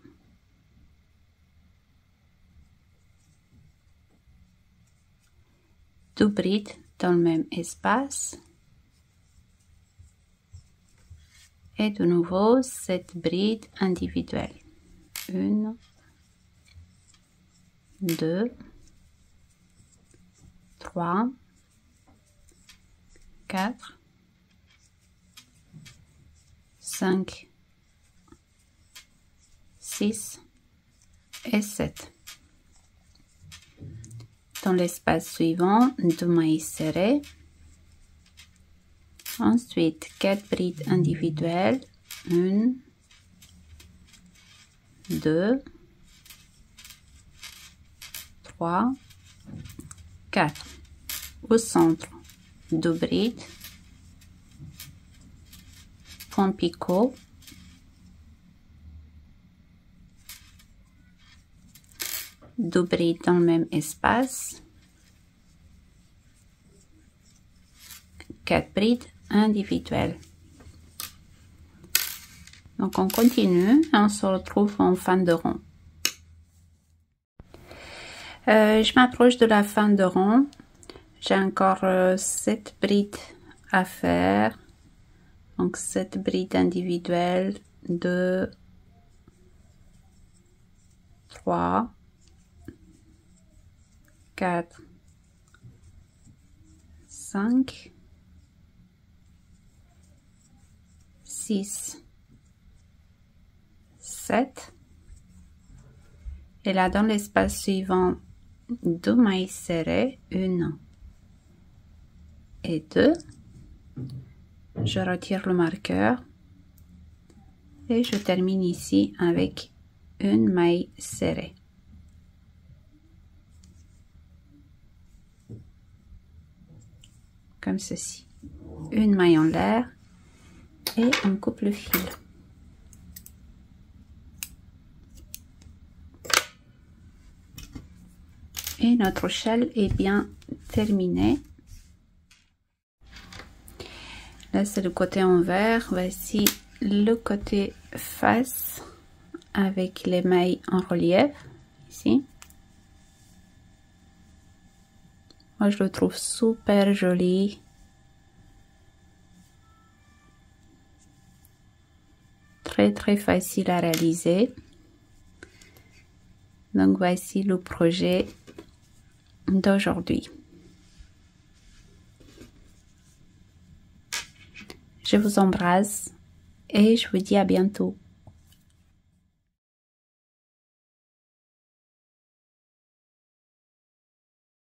Speaker 1: deux brides dans le même espace et de nouveau 7 brides individuelles. 1, 2, 3, 4, 5, 6 et 7. Dans l'espace suivant, 2 mailles serrées. Ensuite, 4 brides individuelles. 1, 2, 3, 4. Au centre, 2 brides, point picot, deux brides dans le même espace, 4 brides individuelles. Donc on continue, on se retrouve en fin de rang. Je m'approche de la fin de rang. J'ai encore 7 brides à faire. Donc 7 brides individuelles, 2, 3, 4, 5, 6, 7. Et là, dans l'espace suivant, 2 mailles serrées, 1 et 2. Je retire le marqueur et je termine ici avec une maille serrée. Comme ceci. Une maille en l'air et on coupe le fil. Et notre châle est bien terminé. Là, c'est le côté envers. Voici le côté face avec les mailles en relief. Ici. Moi, je le trouve super joli. Très facile à réaliser. Donc, voici le projet d'aujourd'hui. Je vous embrasse et je vous dis à bientôt.